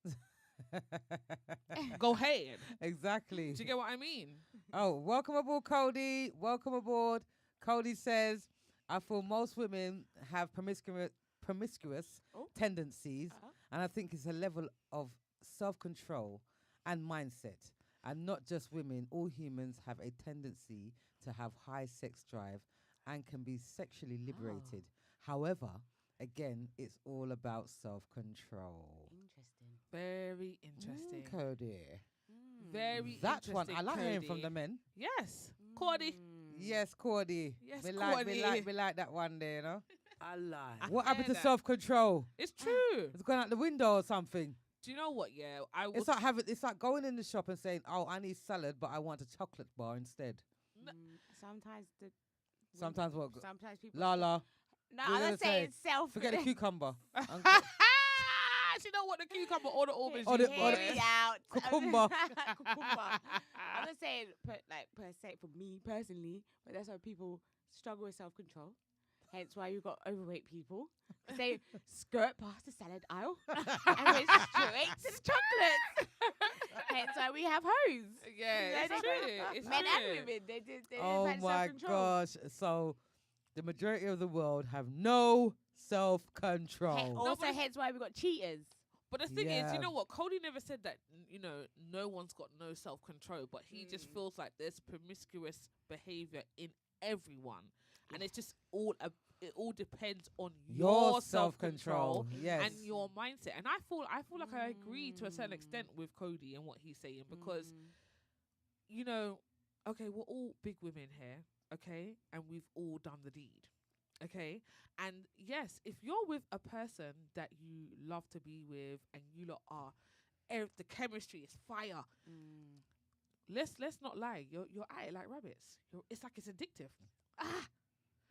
go ahead. Exactly. Do you get what I mean? Oh, welcome aboard, Cody. Welcome aboard. Cody says, I feel most women have promiscuous Oh. tendencies, Uh-huh. and I think it's a level of self-control and mindset. And not just women, all humans have a tendency to have high sex drive and can be sexually liberated. However, again, it's all about self-control. Interesting. Very interesting. Cody. Very That interesting. one, I like hearing from Cody. the men. Yes, Cordy. Yes, Cordy. Yes, we Cordy. like that one there, you know. I lie. What happened hear to that. self-control? It's true. It's gone out the window or something. Do you know what? Yeah, I was. It's like going in the shop and saying, "Oh, I need salad, but I want a chocolate bar instead." Sometimes the. Sometimes what? Sometimes people. La la. No, You're I'm gonna not saying self. Forget the cucumber. And She know what the cucumber or the aubergine. Or the- was. or the- Hear me out. Cucumber. Cucumber. I'm not saying per se for me personally, but that's why people struggle with self-control. Hence why you've got overweight people. They skirt past the salad aisle and went straight to the chocolates. Hence why we have hoes. Yeah, it's They true. go- It's Men true. and women. They oh had my self-control. gosh! So, the majority of the world have no self-control. Also, hence why we got cheaters. But the thing is, Yeah. you know what? Cody never said that. You know, no one's got no self-control, but he just feels like there's promiscuous behavior in everyone, and it's just it all depends on your self-control Yes. and your mindset. And I feel like I agree to a certain extent with Cody and what he's saying, because you know, okay, we're all big women here, okay, and we've all done the deed, okay. And yes, if you're with a person that you love to be with and you lot are, the chemistry is fire. Let's not lie. You're at it like rabbits. It's like it's addictive.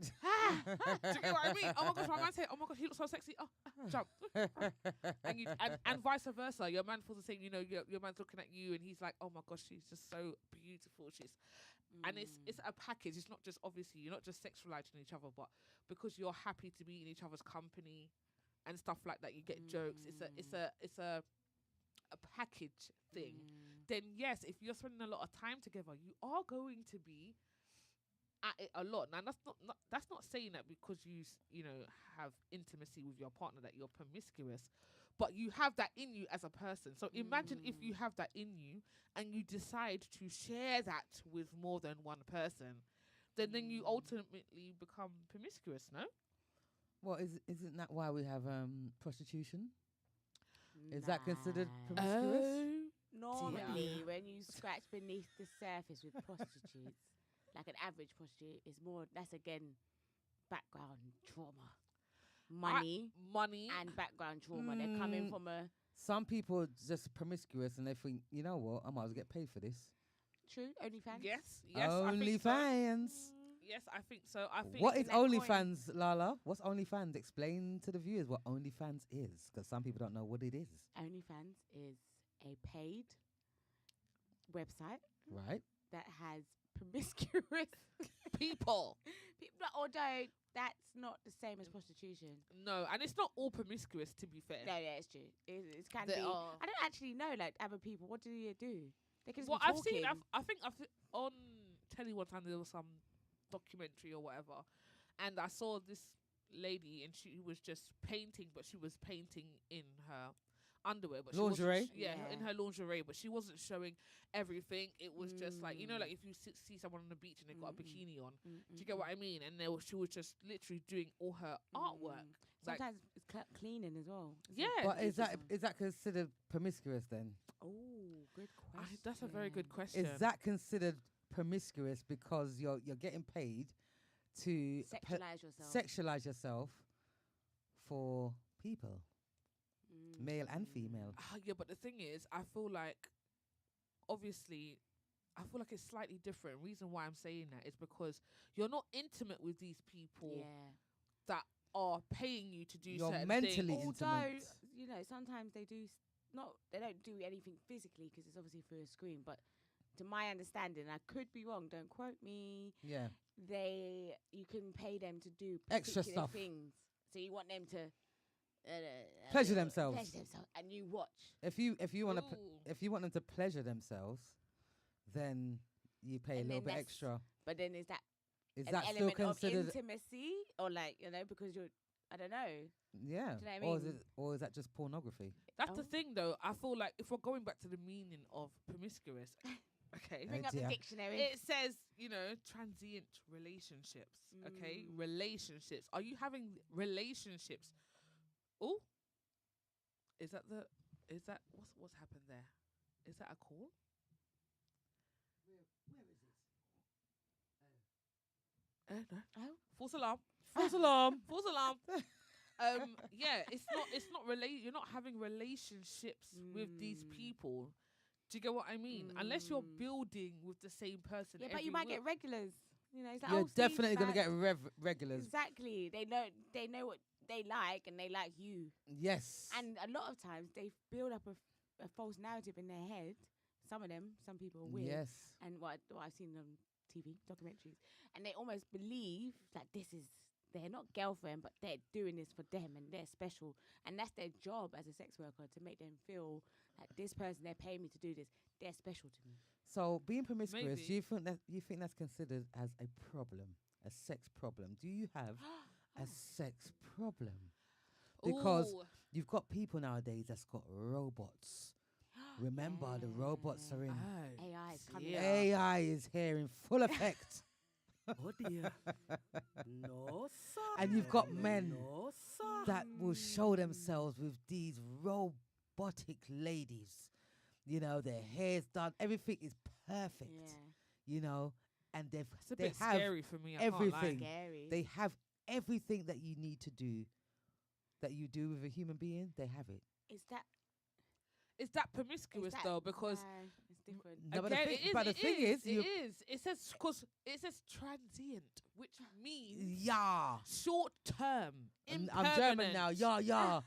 Do you get what I mean? Oh my gosh, my man say, "Oh my gosh, he looks so sexy." Oh, jump. and vice versa. Your man feels the same. You know, your man's looking at you and he's like, "Oh my gosh, she's just so beautiful." And it's a package. It's not just, obviously you're not just sexualizing each other, but because you're happy to be in each other's company and stuff like that, you get jokes. It's a package thing. Then yes, if you're spending a lot of time together, you are going to be at it a lot. Now that's not saying that because you know have intimacy with your partner that you're promiscuous, but you have that in you as a person. So imagine if you have that in you and you decide to share that with more than one person, then you ultimately become promiscuous. No. Well, isn't that why we have prostitution? Is that considered Nah. promiscuous? Normally, when you scratch beneath the surface with prostitutes, like an average prostitute, is more. That's again background trauma, money and background trauma. They're coming from a Some people just promiscuous and they think, you know what, I might as well get paid for this. true OnlyFans. Yes. I think so. OnlyFans. Yes, I think so. I think What is that coin. OnlyFans, Lala? What's OnlyFans? Explain to the viewers what OnlyFans is, because some people don't know what it is. OnlyFans is a paid website Right? that has promiscuous people. people. Although that's not the same as prostitution. No, and it's not all promiscuous, to be fair. No, yeah, it's true. It can There be. are- I don't actually know, like, other people. What do they do? They can just Well, be I've talking. seen. I think I've on telly one time there was some documentary or whatever, and I saw this lady and she was just painting, but she was painting in her underwear, but Lingerie? she wasn't Yeah. in her lingerie, but she wasn't showing everything. It was just like, you know, like if you see someone on the beach and they've got a bikini on. Do you get what I mean? And she was just literally doing all her artwork. Like, Sometimes it's cleaning as well. It's Yeah. a But is big that one. is that considered promiscuous then? Oh, good question. That's a very good question. Is that considered promiscuous because you're getting paid to Sexualize yourself. sexualize yourself for people, male and Mm. female? Yeah, but the thing is, I feel like, obviously, I feel like it's slightly different. Reason why I'm saying that is because you're not intimate with these people Yeah. that are paying you to do You're certain mentally things. Although, intimate. you know, sometimes they do they don't do anything physically because it's obviously through a screen. But to my understanding, I could be wrong. Don't quote me. Yeah. You can pay them to do Extra particular stuff. things. So you want them to Pleasure themselves. pleasure themselves, and you watch. If you want to Ooh. if you want them to pleasure themselves, then you pay And a little then bit that's extra. But then is that Is an that still element of considered? intimacy, or like because you're I don't know. Yeah. Do you know what I mean? Or is that just pornography? That's the Oh. thing, though. I feel like if we're going back to the meaning of promiscuous, okay, Bring up the dear. dictionary. it says, transient relationships. Okay, Mm. relationships. Are you having relationships? Oh, is that what's happened there? Is that a call? No. Oh. False alarm. False alarm. False alarm. Yeah, it's not you're not having relationships with these Mm. people. Do you get what I mean? Unless you're Mm. building with the same person. Yeah, but you every might week. get regulars. It's like, You're oh, Steve, definitely gonna like- get regulars. Exactly. They know what they like, and they like you. Yes. And a lot of times they build up a false narrative in their head. Some of them, some people are weird. yes. And what I've seen on TV documentaries, and they almost believe that they're not girlfriend, but they're doing this for them, and they're special, and that's their job as a sex worker, to make them feel that this person they're paying me to do this, they're special to me. So being promiscuous, Maybe. do you think that's considered as a problem, a sex problem? Do you have a sex problem? Because Ooh. you've got people nowadays that's got robots. Remember, the robots are in. Oh, AI is coming. dear. AI is here in full effect. Oh dear. No, sir. And you've got men No, sir. that will show themselves with these robotic ladies. Their hair's done, everything is perfect. Yeah. And It's a they bit have scary for me. I can't lie. everything. Scary. They have everything that you need to do, that you do with a human being. They have it. Is that Is that promiscuous though? Because it's different. No, but the again, thing- it is. but the it thing is, it is. It says because it says transient, which means Yeah. short term. I'm German now. Yeah, yeah,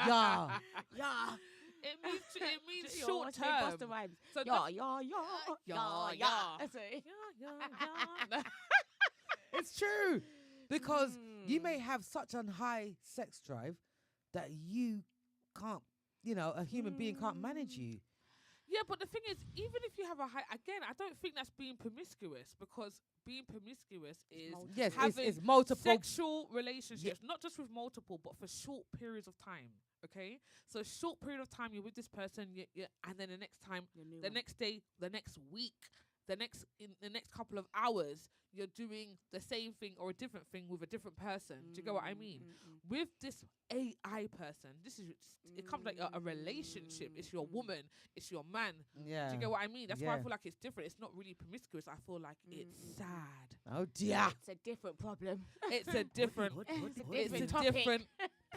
yeah. Yeah. It means Yo, short what's the name? term. Busta Rhymes. So Yeah, that's- yeah, yeah, yeah, yeah. yeah. Sorry. yeah. It's true. Because you Mm. may have such a high sex drive that you can't, a human being can't manage you. Yeah, but the thing is, even if you have a high, again, I don't think that's being promiscuous, because being promiscuous is multiple. Yes, having it's multiple. sexual relationships, not just with multiple, but for short periods of time. Okay, so short period of time you're with this person, and then the next time, Your new the one. next day, the next week, in the next couple of hours, you're doing the same thing or a different thing with a different person. Do you get what I mean? With this AI person, it comes like a relationship. It's your woman, it's your man. Yeah. Do you get what I mean? That's why I Yeah. feel like it's different. It's not really promiscuous. I feel like it's sad. Oh dear. It's a different problem. It's a different. What It's different a topic. different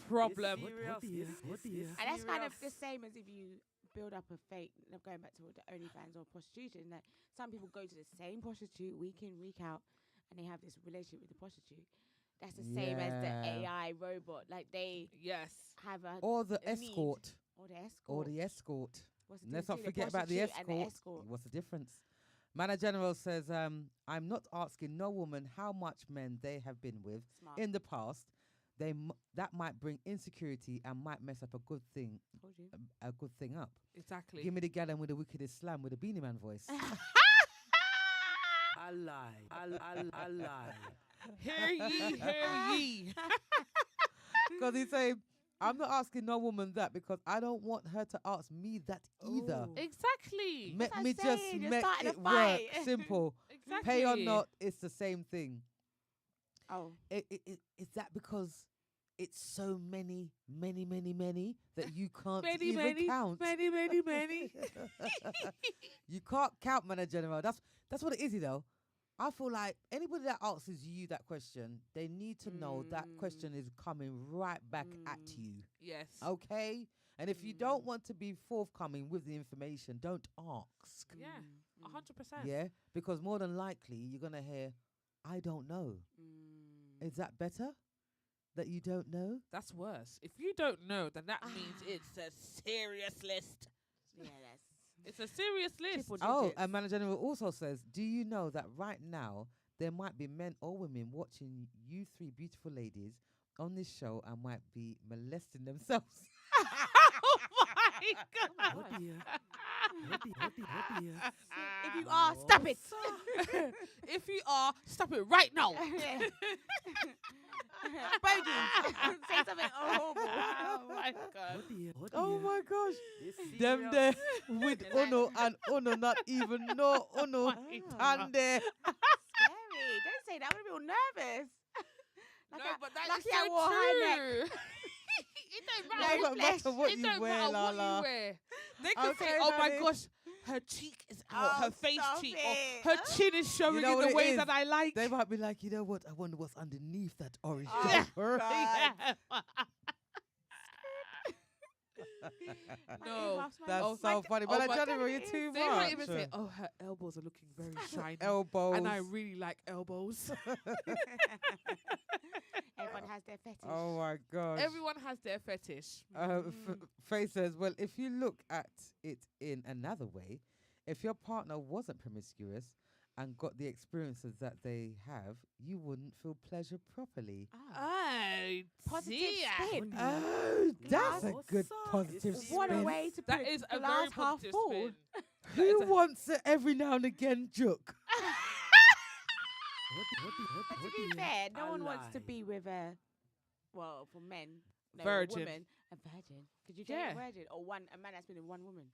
problem. What dear? What dear? And that's kind of the same as if you build up a fake. I'm going back to the OnlyFans or prostitution. That some people go to the same prostitute week in, week out, and they have this relationship with the prostitute. That's the same as the Yeah. AI robot. Like they Yes. have a Or the a need. escort. or the escort. Or the escort. What's the Let's difference not between forget about the prostitute and escort. the escort? What's the difference? Mana General says, I'm not asking no woman how much men they have been with Smart. in the past. That might bring insecurity and might mess up a good thing Told you. a good thing up. Exactly. Give me the gallon with the wickedest slam with the Beanie Man voice. I lie. I lie. Hear ye, hear ye. Because he's saying, I'm not asking no woman that because I don't want her to ask me that either. Ooh. Exactly. Let That's me what I'm just saying, you're make starting a it work. fight. Simple. Exactly. Pay or not, it's the same thing. Oh. Is that because it's so many that you can't Many, even many, count. many. You can't count, Manager General. That's what it is, you know. I feel like anybody that asks you that question, they need to know that question is coming right back at you. Yes. Okay? And if you don't want to be forthcoming with the information, don't ask. Yeah. 100%. Yeah? Because more than likely, you're going to hear, I don't know. Is that better? That you don't know? That's worse. If you don't know, then that means it's a serious list. Yeah, that's. It's a serious list. Triple Oh, digits. and Manager General also says, do you know that right now there might be men or women watching you three beautiful ladies on this show and might be molesting themselves? Oh my God. Oh dear. Oh dear. Oh dear. Oh dear. If you are, stop it. If you are, stop it right now. Bogey, say something horrible. Oh my Oh God. dear. Oh dear. Oh my gosh. This Them serious. there with They're like- Uno and Uno not even know Uno my and there. Scary. Don't say that. I would have been nervous. No, I- but that is lucky so I wore high neck. true. It don't It matter. don't matter what It you don't wear, matter what Lala. you wear. They can say, Okay, "Oh my honey. gosh, her cheek is out, Oh, her face stop cheek, it. or her chin is showing know in what the it way is? that I like." They might be like, you know what? I wonder what's underneath that orange Oh, jumper. God. Yeah. My No, earmuffs, my- That's Oh, so funny. But oh, I my don't God, know, it you're is. too They much. might even say, "Oh, her elbows are looking very shiny, elbows. and I really like elbows." Everyone has their fetish. Oh my gosh. Everyone has their fetish. Faye says, well, if you look at it in another way, if your partner wasn't promiscuous and got the experiences that they have, you wouldn't feel pleasure properly. Oh, Positive dear. spin. Oh, that's a Glass good size. positive It's What a spin. way to put That it. is a very Glass half positive full. spin. Who wants it every now and again, Jook? Oh dear. Oh dear. Oh But to dear. be fair, no I one wants to lie. be with a, well, for men, no, Virgin. a woman, a virgin. Could you date Yeah. a virgin or a man that's been with one woman?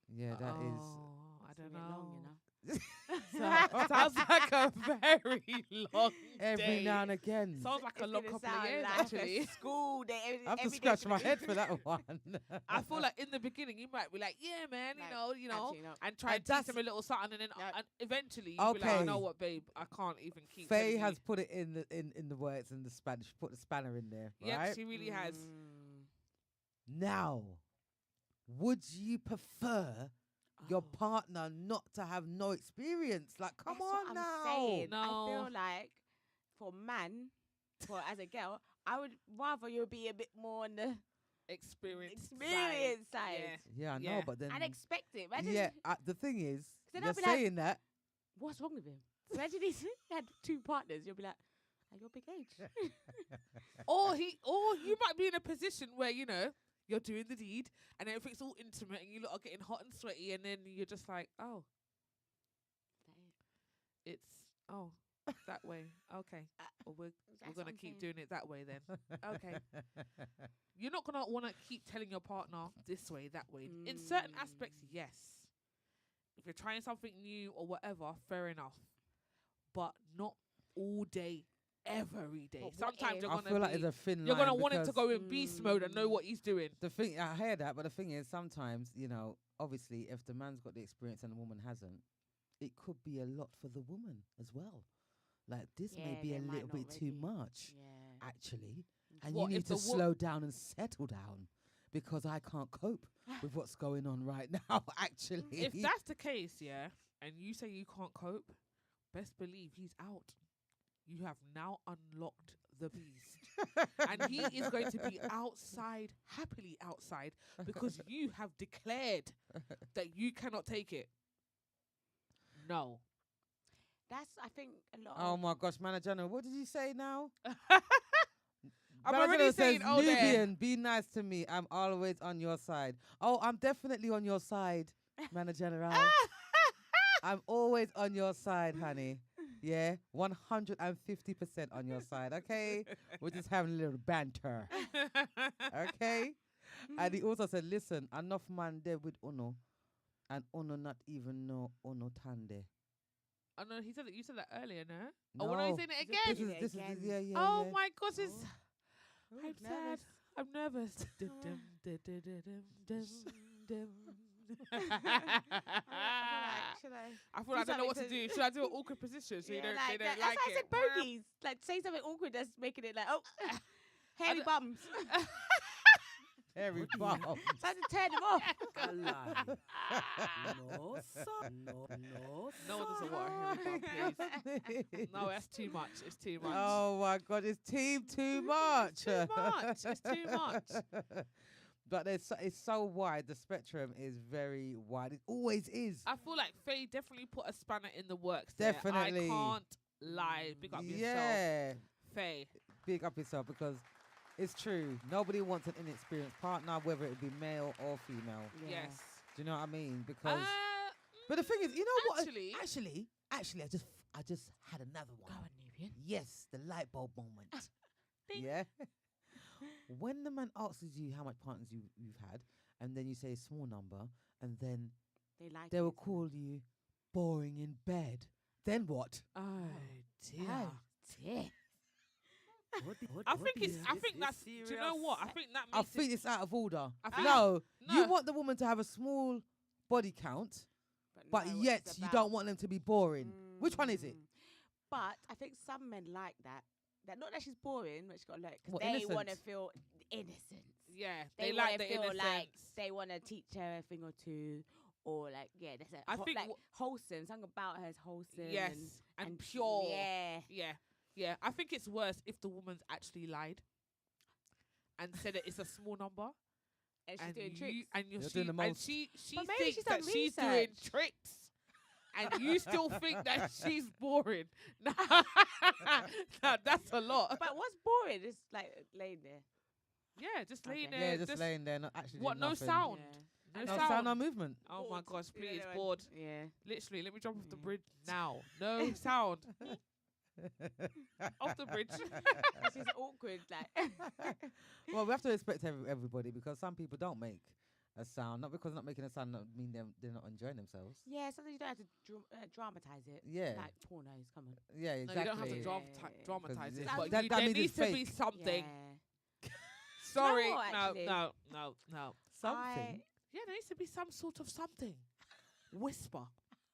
Yeah, that is. Oh, I It's don't a bit know. long, you know. Sounds like a very long Every day. now and again. Sounds like a It's long gonna couple of sound years, like actually. A school day. I have to every day scratch for my the- head for that one. I feel like in the beginning you might be like, "Yeah, man, No, you know," absolutely not. and try And and teach that's- them a little something, and then No. and eventually you'll be like, Okay. "You know what, babe? I can't even keep." Faye telling has you." put it in the words in the Spanish. Put the spanner in there, Yep, right? she really has. Now, would you prefer your Oh. partner not to have no experience? Like, come That's on what now. I'm saying. No. I feel like for man, for as a girl, I would rather you be a bit more on the Experience side. Yeah, I know, Yeah. but then I'd expect it. Imagine, yeah. The thing is, then you're I'll be like- saying that. what's wrong with him? Imagine he had two partners. You'll be like, at your big age. or you might be in a position where you're doing the deed and everything's all intimate and you lot are getting hot and sweaty, and then you're just like, "Oh, it's that way. Okay, well, we're That's gonna what I'm keep saying. doing it that way then." Okay. You're not gonna want to keep telling your partner this way, that way. In certain aspects, yes. If you're trying something new or whatever, fair enough. But not all day, every day. But what Sometimes if- you're I gonna feel like be, there's a thin you're line. gonna want him to because go in beast mode and know what he's doing. The thing, I hear that, but the thing is, sometimes obviously, if the man's got the experience and the woman hasn't, it could be a lot for the woman as well. Like this may Yeah, be they a might little not bit too ready. much, Yeah. actually. And What you if need to the wo- slow down and settle down because I can't cope with what's going on right now, actually. If that's the case, yeah, and you say you can't cope, best believe he's out. You have now unlocked the beast. And he is going to be outside, happily outside, because you have declared that you cannot take it. No. That's, I think, a lot Oh of... my gosh, Manager General, what did you say now? I'm Manager already General saying, says, oh, there. Nubian, be nice to me. I'm always on your side. Oh, I'm definitely on your side, Manager General. I'm always on your side, honey. Yeah, 150% on your side, okay? We're just having a little banter, okay? And he also said, listen, enough man there with Uno, and Uno not even know Uno Tande. Oh, no, he said that. You said that earlier, no? Oh, when are you saying it This again? is, yeah, yeah, Oh yeah. my gosh, it's I'm sad. I'm nervous. Dum, dum, dum, dum, dum, dum, dum. Should I? I feel like I don't know what to do. Should I do an awkward position so Yeah, you don't, like they don't that. like That's why I it? said bogies. Like say something awkward that's making it like, oh, hairy bums. Hairy Oh, bum. dear. So I had to turn them off. A lie. No, sir. No, No one doesn't want a hairy bum, please. No, that's too much. It's too much. Oh my God, it's too much. Too much. It's too much. But it's so wide. The spectrum is very wide. It always is. I feel like Faye definitely put a spanner in the works there. Definitely. I can't lie. Big up yourself, Yeah. Faye. Big up yourself, because it's true. Nobody wants an inexperienced partner, whether it be male or female. Yeah. Yes. Do you know what I mean? Because but the mm, thing is, you know actually- what? Actually, I just had another one. Go on, Nubian. Yes, the light bulb moment. Ding. Yeah. When the man asks you how much partners you've had, and then you say a small number, and then They like they it, will isn't it? call you boring in bed. Then what? oh dear. Oh, dear. I think that's. Do you know what? I think that I makes think it. it's out of order. I think No, you no. want the woman to have a small body count, but know what yet it's you about. don't want them to be boring. Which one is it? But I think some men like that. That not that she's boring, but she's got like What, they want to innocence? feel innocence. Yeah, They, they like wanna the feel innocence. like they want to teach her a thing or two, or like that's a I think like wh- wholesome. Something about her is wholesome. Yes, and pure. Yeah. Yeah. I think it's worse if the woman's actually lied and said that it's a small number, And she's and doing you tricks. and You're she doing the and most. she But maybe thinks she's that done she's doing research. tricks, and you still think that she's boring. Nah, that's a lot. But what's boring? Just like laying there. Yeah, just laying Okay. there. Yeah, just laying there, not actually What? doing No nothing. sound. Yeah. No No sound. sound, no movement. Oh my Bored. gosh, You know please, that one? bored. Yeah. Literally, let me jump off the Yeah. bridge now. No sound. Off the bridge. This is awkward. Like. Well, we have to respect everybody, because some people don't make a sound. Not because not making a sound not mean they're not enjoying themselves. Yeah, sometimes you don't have to dramatize it. Yeah. Like pornos, come on. Yeah, No, exactly. you don't have to Yeah. dramatize it, it's- but that there means needs it's to be fake. something. Yeah. Sorry, what, actually? no. Something. Yeah, there needs to be some sort of something. Whisper,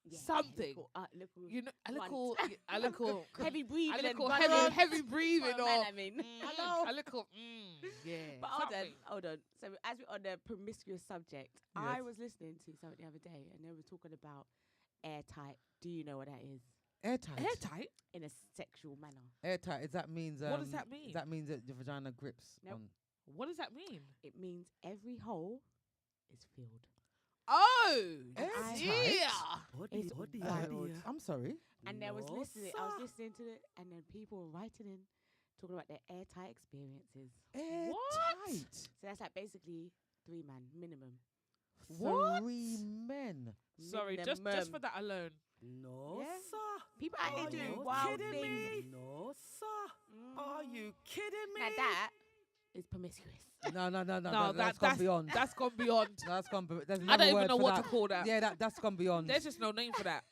Yeah. something. Little You know, a grunt. little, a little, heavy breathing. a little and heavy, grunting. heavy breathing, For a or man, I mean. hello, a little, yeah. But hold on. So as we're on the promiscuous subject, I Yes. was listening to something the other day, and they were talking about airtight. Do you know what that is? Airtight. Airtight. In a sexual manner. Airtight. Is that means? What does that mean? That means that the vagina grips Nope. on. What does that mean? It means every hole is filled. Oh, Airtight? dear. It's wild. I'm sorry. And there was No, listening. I was sir. listening to it, and then people were writing in, talking about their airtight experiences. Airtight. So that's like basically 3 man minimum. What? 3 men. Sorry, just for that alone. No, Yeah. sir. People out Are here you doing wild kidding things. me? No, sir. Are you kidding me? Now that is promiscuous. No, No, that's gone beyond. That's gone beyond. That's gone. There's I another don't even word know for what that. to call that. Yeah, that's gone beyond. There's just no name for that.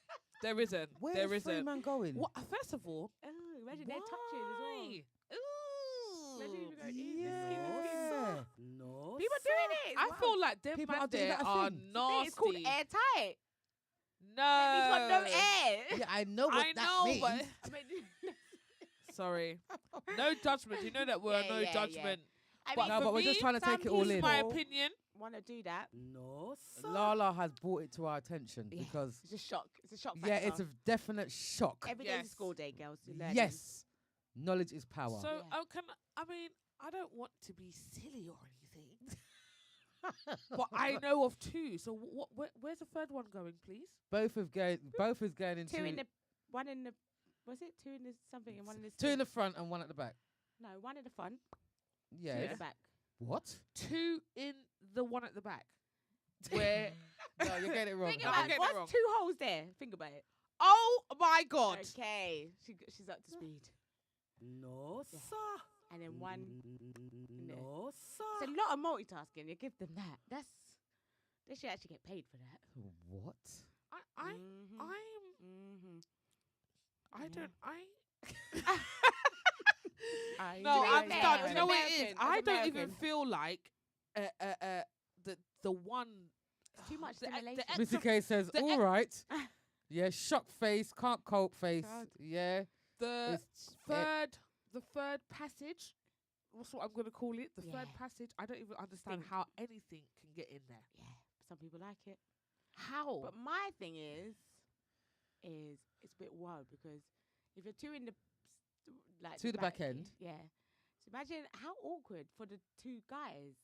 There isn't. Where's there 3 isn't. man going? What? First of all, Oh, imagine they're touching as well. why? Ooh. Imagine you go in, the Yeah. No, People sir. doing it. I feel like them People man are doing there that a are thing. nasty. It's called airtight. No. That means got no air. Yeah, I know what I that know, means. but I mean, sorry, no judgment. You know that we're Yeah, no yeah, judgment. I But mean, No, for but we're me, just trying to take it some all This in. is my people- opinion. want to do that. No, sir. Lala has brought it to our attention Yeah. because It's a shock. It's a shock. yeah, factor. it's a definite shock. Every day's a Yes. school day, girls. You're learning. Yes, knowledge is power. So, Yeah. I mean, I don't want to be silly or anything, but I know of 2. So, where's the third one going, please? both is going into 2 in the, 1 in the, was it 2 in the something and 1 in the 2 in the stick? front and 1 at the back. No, 1 in the front, 2 Yeah. in the back. What? 2 in the one at the back. Where? No, you're getting it wrong. Think No, I'm about it. getting it wrong. What's 2 holes there? Think about it. Oh my God! Okay, she's up to speed. No, Yeah. sir. And then 1. there. No, It's sir. a lot of multitasking. You give them that. They should actually get paid for that. What? I Mhm. Mhm. I Yeah. don't. No, To be I'm fair, done. it Do was you know what it is? American. It I was don't even American. feel like the one. Too much the stimulation. ex Missy of- K says, the all ex- right. Yeah, shock face, can't cope face. Child. Yeah. the It's the third passage. What's what I'm gonna call it? The third Yeah. passage. I don't even understand Think. how anything can get in there. Yeah, some people like it. How? But my thing is it's a bit wild because if you're two in the like To the back end. yeah. So imagine how awkward for the two guys.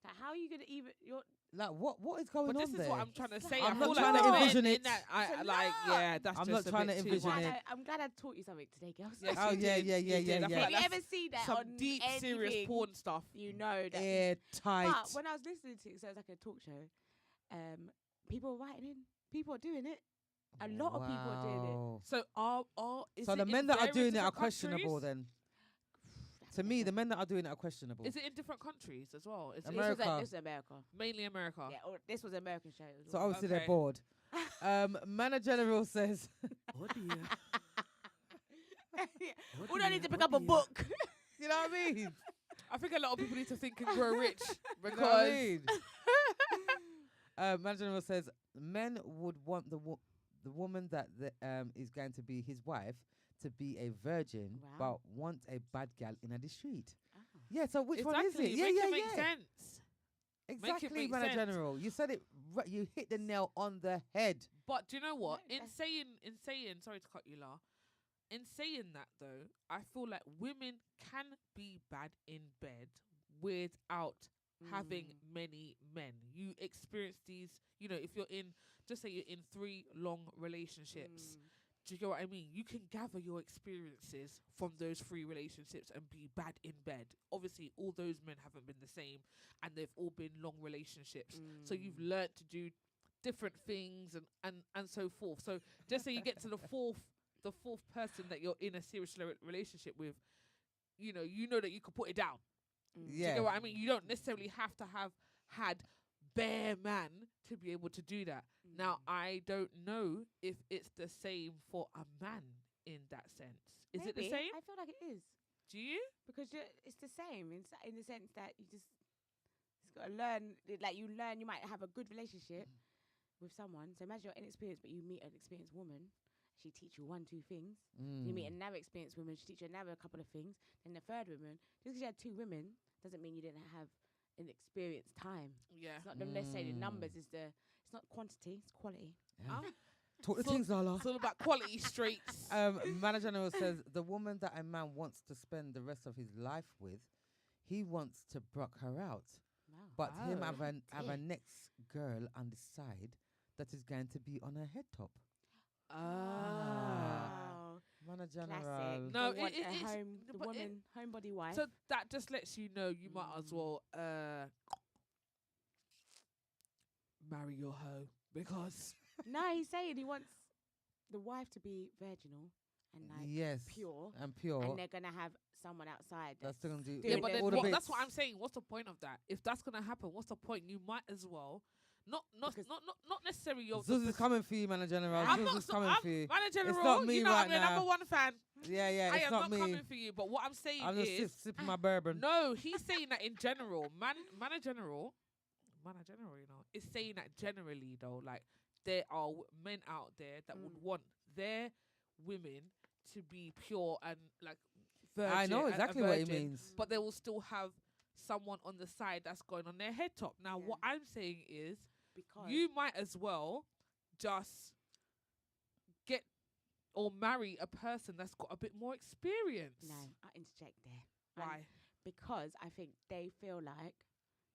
Like, how are you gonna even? You're like, what is going but on this there? is what I'm trying to say. I'm I not feel trying like to we're envision in it. that, It's a like, lot. yeah, that's I'm just not a trying bit to too envision much. it. I'm glad I taught you something today, girls. Yes, Oh, you yeah, did, yeah, you yeah, did. yeah, I feel yeah. like If you that's ever see that some on deep, serious anything, porn stuff. you know that. Airtight. But when I was listening to it, so it was like a talk show. People were writing in. People are doing it. A lot of people are doing it. Wow. So is So it the in men that are various doing it are different questionable countries? then. To me, the men that are doing it are questionable. Is it in different countries as well? Is it America. This was America. mainly America? Yeah, or this was an American show. As So well. obviously they're Okay. bored. Mana General says, Oh dear. We don't need to pick up a book. you know what I mean? I think a lot of people need to think and grow rich You know what I because mean? Mana General says, men would want the woman that is going to be his wife to be a virgin, Wow. but want a bad gal in the street. Oh. Yeah, so which one is exactly it? Yeah, make yeah, it make yeah. sense. Exactly, make Mana sense. General. You said it. You hit the nail on the head. But do you know what? No, In saying, sorry to cut you, La. In saying that though, I feel like women can be bad in bed without having many men. You experience these, if you're in, just say you're in 3 long relationships. Do you get what I mean? You can gather your experiences from those 3 relationships and be bad in bed. Obviously, all those men haven't been the same, and they've all been long relationships. So you've learnt to do different things and so forth. So just say you get to the fourth person that you're in a serious relationship with, you know that you can put it down. Do you Yeah. get what I mean? You don't necessarily have to have had bare man to be able to do that. Now, I don't know if it's the same for a man in that sense. Is it the Maybe. same? I feel like it is Do you? because it's the same in the sense that you just got to learn. Like you might have a good relationship with someone. So imagine you're inexperienced, but you meet an experienced woman. She teach you 1, 2 things. You meet another experienced woman. She teach you another couple of things. Then the third woman. Just because you had 2 women doesn't mean you didn't have an experienced time. Yeah. It's not necessarily numbers. It's not quantity. It's quality. Oh. Talk the So- things, Lala. It's all about quality streaks. Mana General says the woman that a man wants to spend the rest of his life with, he wants to brock her out, Wow. but him Oh, have a dear. next girl on the side that is going to be on her head top. Oh, Mana General. classic. No, They want it- a it's- the but woman, homebody wife. So that just lets you know you might as well marry your hoe because No, he's saying he wants the wife to be virginal and like Yes. pure, And pure. and they're gonna have someone outside. That's still gonna do doing yeah, but the then all the what, bits. that's what I'm saying. What's the point of that? If that's gonna happen, what's the point? You might as well not Because- necessarily your Zeus is coming for you, Mana General. I'm Zeus is coming for you. Manager It's General, not me you know right I'm your now. number 1 fan. Yeah, yeah. I It's am not not me. coming for you. But what I'm saying I'm just is sipping my bourbon. no, he's saying that in general. Manager General, is saying that generally though, like there are men out there that would want their women to be pure and like virgin. I know and a exactly what he virgin, means. but they will still have someone on the side that's going on their head top. Now, Yeah. what I'm saying is, because you might as well just get or marry a person that's got a bit more experience. no, I interject there. Why? Because I think they feel like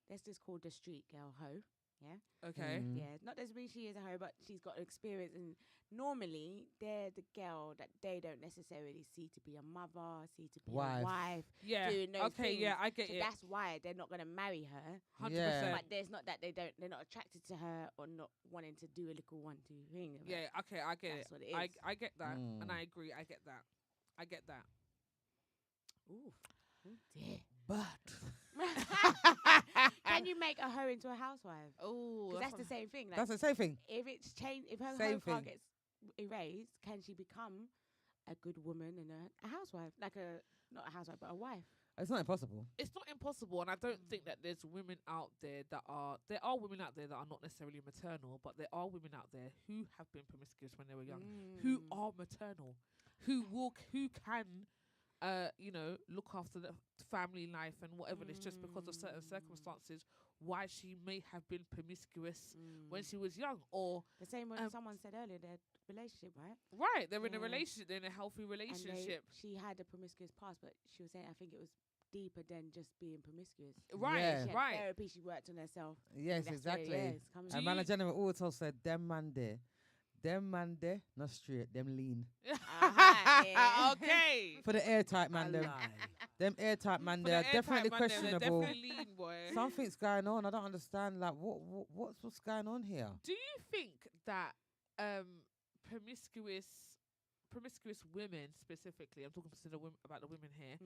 let's just call the street girl hoe. Yeah, Okay. Mm. yeah. Not as mean she is a hoe, but she's got experience, and normally they're the girl that they don't necessarily see to be a mother, see to be Wife. a wife. Yeah. Doing those Okay. things. Yeah, I get So it. that's why they're not gonna marry her. 100%. Yeah. But there's not that they're not attracted to her or not wanting to do a little 1, 2 thing. with her. Yeah. Okay. I get That's it. what it is. I get that, and Mm. I agree. I get that. I get that. Ooh. Oh dear. But Can you make a hoe into a housewife? oh, Because that's the same thing. Like, That's the same thing. if it's changed, if her Same hoe card thing. gets erased, can she become a good woman and a housewife? Like a not a housewife, but a wife. It's not impossible. It's not impossible, and I don't think that there are women out there that are not necessarily maternal, but there are women out there who have been promiscuous when they were young, who are maternal, who can look after the family life and whatever. It's just because of certain circumstances why she may have been promiscuous when she was young, or the same when someone said earlier, their relationship, right? Right, they're in a relationship, they're in a healthy relationship. She had a promiscuous past, but she was saying, I think it was deeper than just being promiscuous. Right, Yeah. She had right. therapy, she worked on herself. Yes, That's exactly. where, it's coming And from. man, general also said, them man there, not straight, them lean. Yeah. Okay. For the airtight man, them. Them airtight man, For they are the definitely airtight man, they're questionable. definitely lean, boy. Something's going on. I don't understand. Like, what's going on here? Do you think that promiscuous women specifically, I'm talking to the about the women here,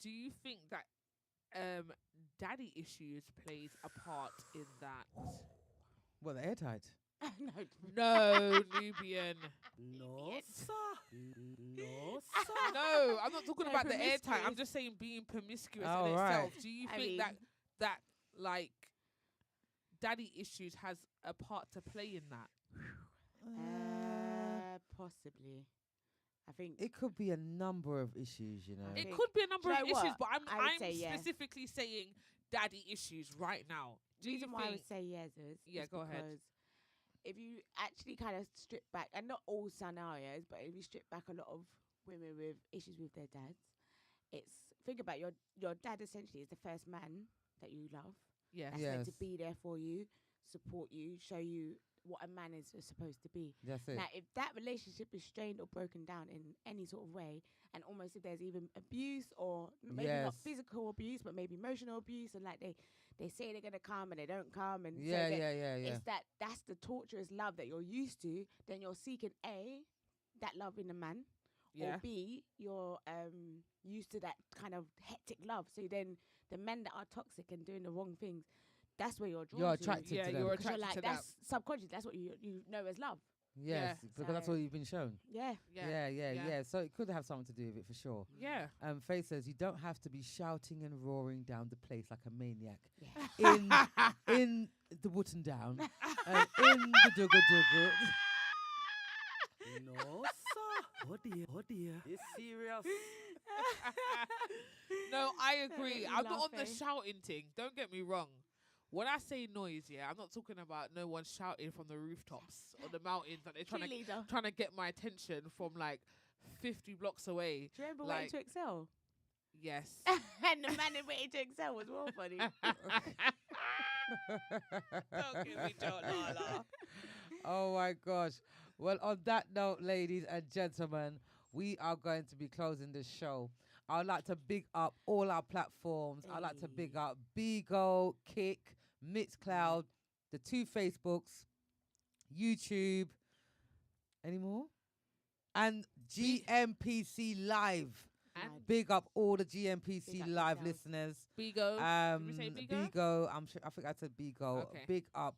do you think that daddy issues plays a part in that? Well, the airtight. No, Nubian. No, sir. No, sir. No, I'm not talking No, about the airtight. I'm promiscuous. just saying being promiscuous Oh, in right. itself. Do you I think mean- that like daddy issues has a part to play in that? Possibly. I think It could be a number of issues, you know. I It think- could be a number Do you of know issues, what? but I would I'm say yes. specifically saying daddy issues right now. the Do you reason why I think? would say yes is Yeah, go ahead. because if you actually kind of strip back, and not all scenarios, but if you strip back a lot of women with issues with their dads, it's think about your dad essentially is the first man that you love. Yes. That's meant to Yes. be there for you, support you, show you what a man is supposed to be. That's it. Now, if that relationship is strained or broken down in any sort of way, and almost if there's even abuse or maybe not Yes. physical abuse, but maybe emotional abuse, and like they say they're gonna come and they don't come, and Yeah, so yeah. it's that's the torturous love that you're used to. Then you're seeking that love in a man, Yeah. or B, you're used to that kind of hectic love. So then the men that are toxic and doing the wrong things, that's where you're drawn You're to. attracted Yeah, to them. you're Because you're attracted like, to that. that's subconscious. That's what you know as love. Yes, Yeah. because that's So- what you've been shown. Yeah. Yeah. Yeah. So it could have something to do with it for sure. Yeah. Faye says you don't have to be shouting and roaring down the place like a maniac Yeah. in the Wooten Down and in the Dugga Dugga. No, sir. Oh dear. It's serious. No, I agree. You I'm not on the laugh, eh? shouting thing. Don't get me wrong. When I say noise, yeah, I'm not talking about no one shouting from the rooftops or the mountains that they're Cheerleader. trying to get my attention from like 50 blocks away. Do you remember like- Waiting to Excel? Yes. And the man in Waiting to Excel was more funny. Don't give me Joe Lala. Oh my gosh. Well, on that note, ladies and gentlemen, we are going to be closing the show. I'd like to big up all our platforms. I'd like to big up Bigo, Kick, Mixcloud, the 2 Facebooks, YouTube. Any more? And GMPC Live. And Big up all the GMPC Big up Live yourself. listeners. Bigo. Did we say Bigo? Bigo, I think I said Bigo. Okay. Big up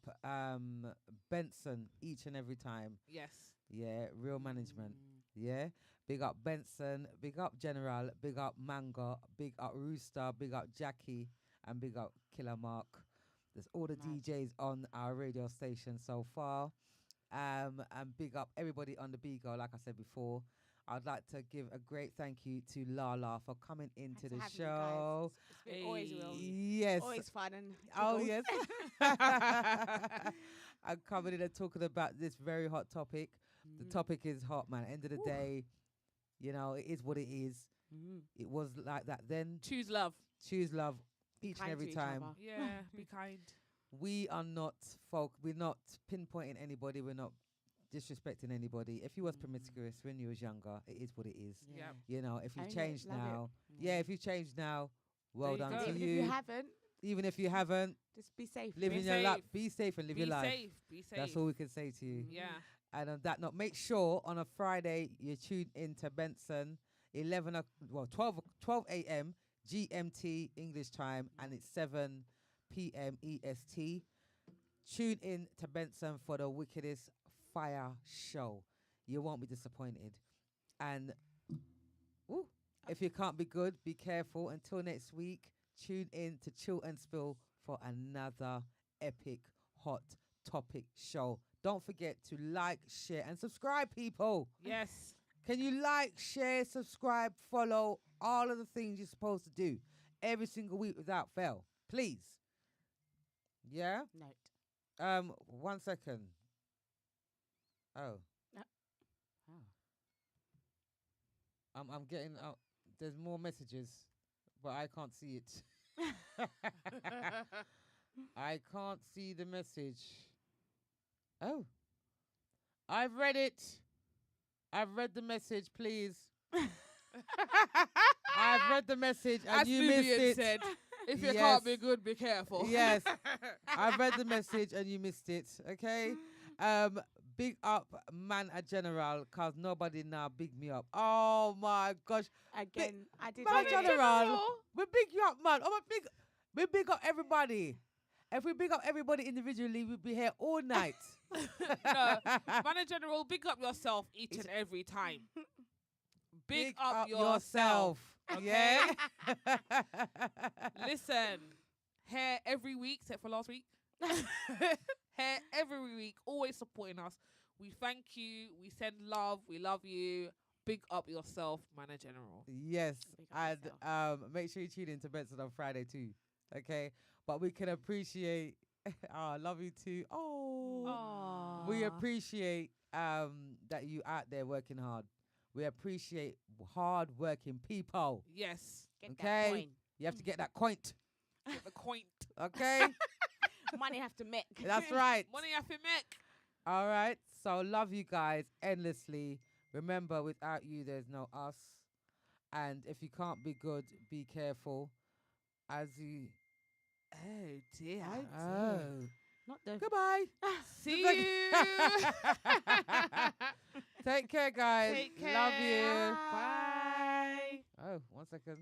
Benson each and every time. Yes. Yeah, real management. Yeah. Big up Benson, big up General, big up Manga, big up Rooster, big up Jackie, and big up Killer Mark. There's all the Mad. DJs on our radio station so far. And big up everybody on the Bigo, like I said before. I'd like to give a great thank you to Lala for coming into the show. It's been always will. Yes. Always fun and Oh, giggles. yes. I'm coming in and talking about this very hot topic. The topic is hot, man. End of the day, you know, it is what it is. It was like that then. Choose love. Choose love each and Kind every to each time. other. Yeah. Be kind. We are not we're not pinpointing anybody. We're not disrespecting anybody. If you was promiscuous when you was younger, it is what it is. Yeah. You know, if you've Own it, changed love it. now, yeah, if you changed now, well There you done go. to Even you. if you haven't, Even if you haven't, just be safe. living Be your life, safe. be safe and live Be your life. safe. Be safe. That's all we can say to you. Yeah. And on that note, make sure on a Friday you tune in to Benson, 12 a.m. GMT English time, and it's 7 p.m. EST. Tune in to Benson for the wickedest fire show. You won't be disappointed. And If you can't be good, be careful. Until next week, tune in to Chill and Spill for another epic hot topic show. Don't forget to like, share, and subscribe, people. Yes. Can you like, share, subscribe, follow, all of the things you're supposed to do every single week without fail? Please. Yeah? Note. 1 second. Oh. Oh. I'm getting there's more messages, but I can't see it. I can't see the message. Oh. I've read it. I've read the message, please. I've read the message and As you missed Vivian it. said, if you Yes. can't be good, be careful. Yes. I've read the message and you missed it. Okay. Big up man a general, cause nobody now big me up. Oh my gosh. Again, I did. Man hear it. general. We big you up, man. We big up everybody. If we big up everybody individually, we'd be here all night. No, Manager General, big up yourself each and every time. Big up yourself. Yeah. Listen, here every week, except for last week. Here every week, always supporting us. We thank you. We send love. We love you. Big up yourself, Manager General. Yes. Big up And yourself. make sure you tune in to Benson on Friday too. Okay. But we can appreciate I love you too. Oh. Aww. We appreciate that you out there working hard. We appreciate hard working people. Yes. Get Okay. that coin. You have to get that coin. Get the coin. Okay. Money have to make. That's right. Money I fi make. All right. So love you guys endlessly. Remember, without you, there's no us. And if you can't be good, be careful. As you. Oh dear. Oh. Not the. Goodbye. See you. Take care, guys. Take care. Love you. Bye. Oh, 1 second.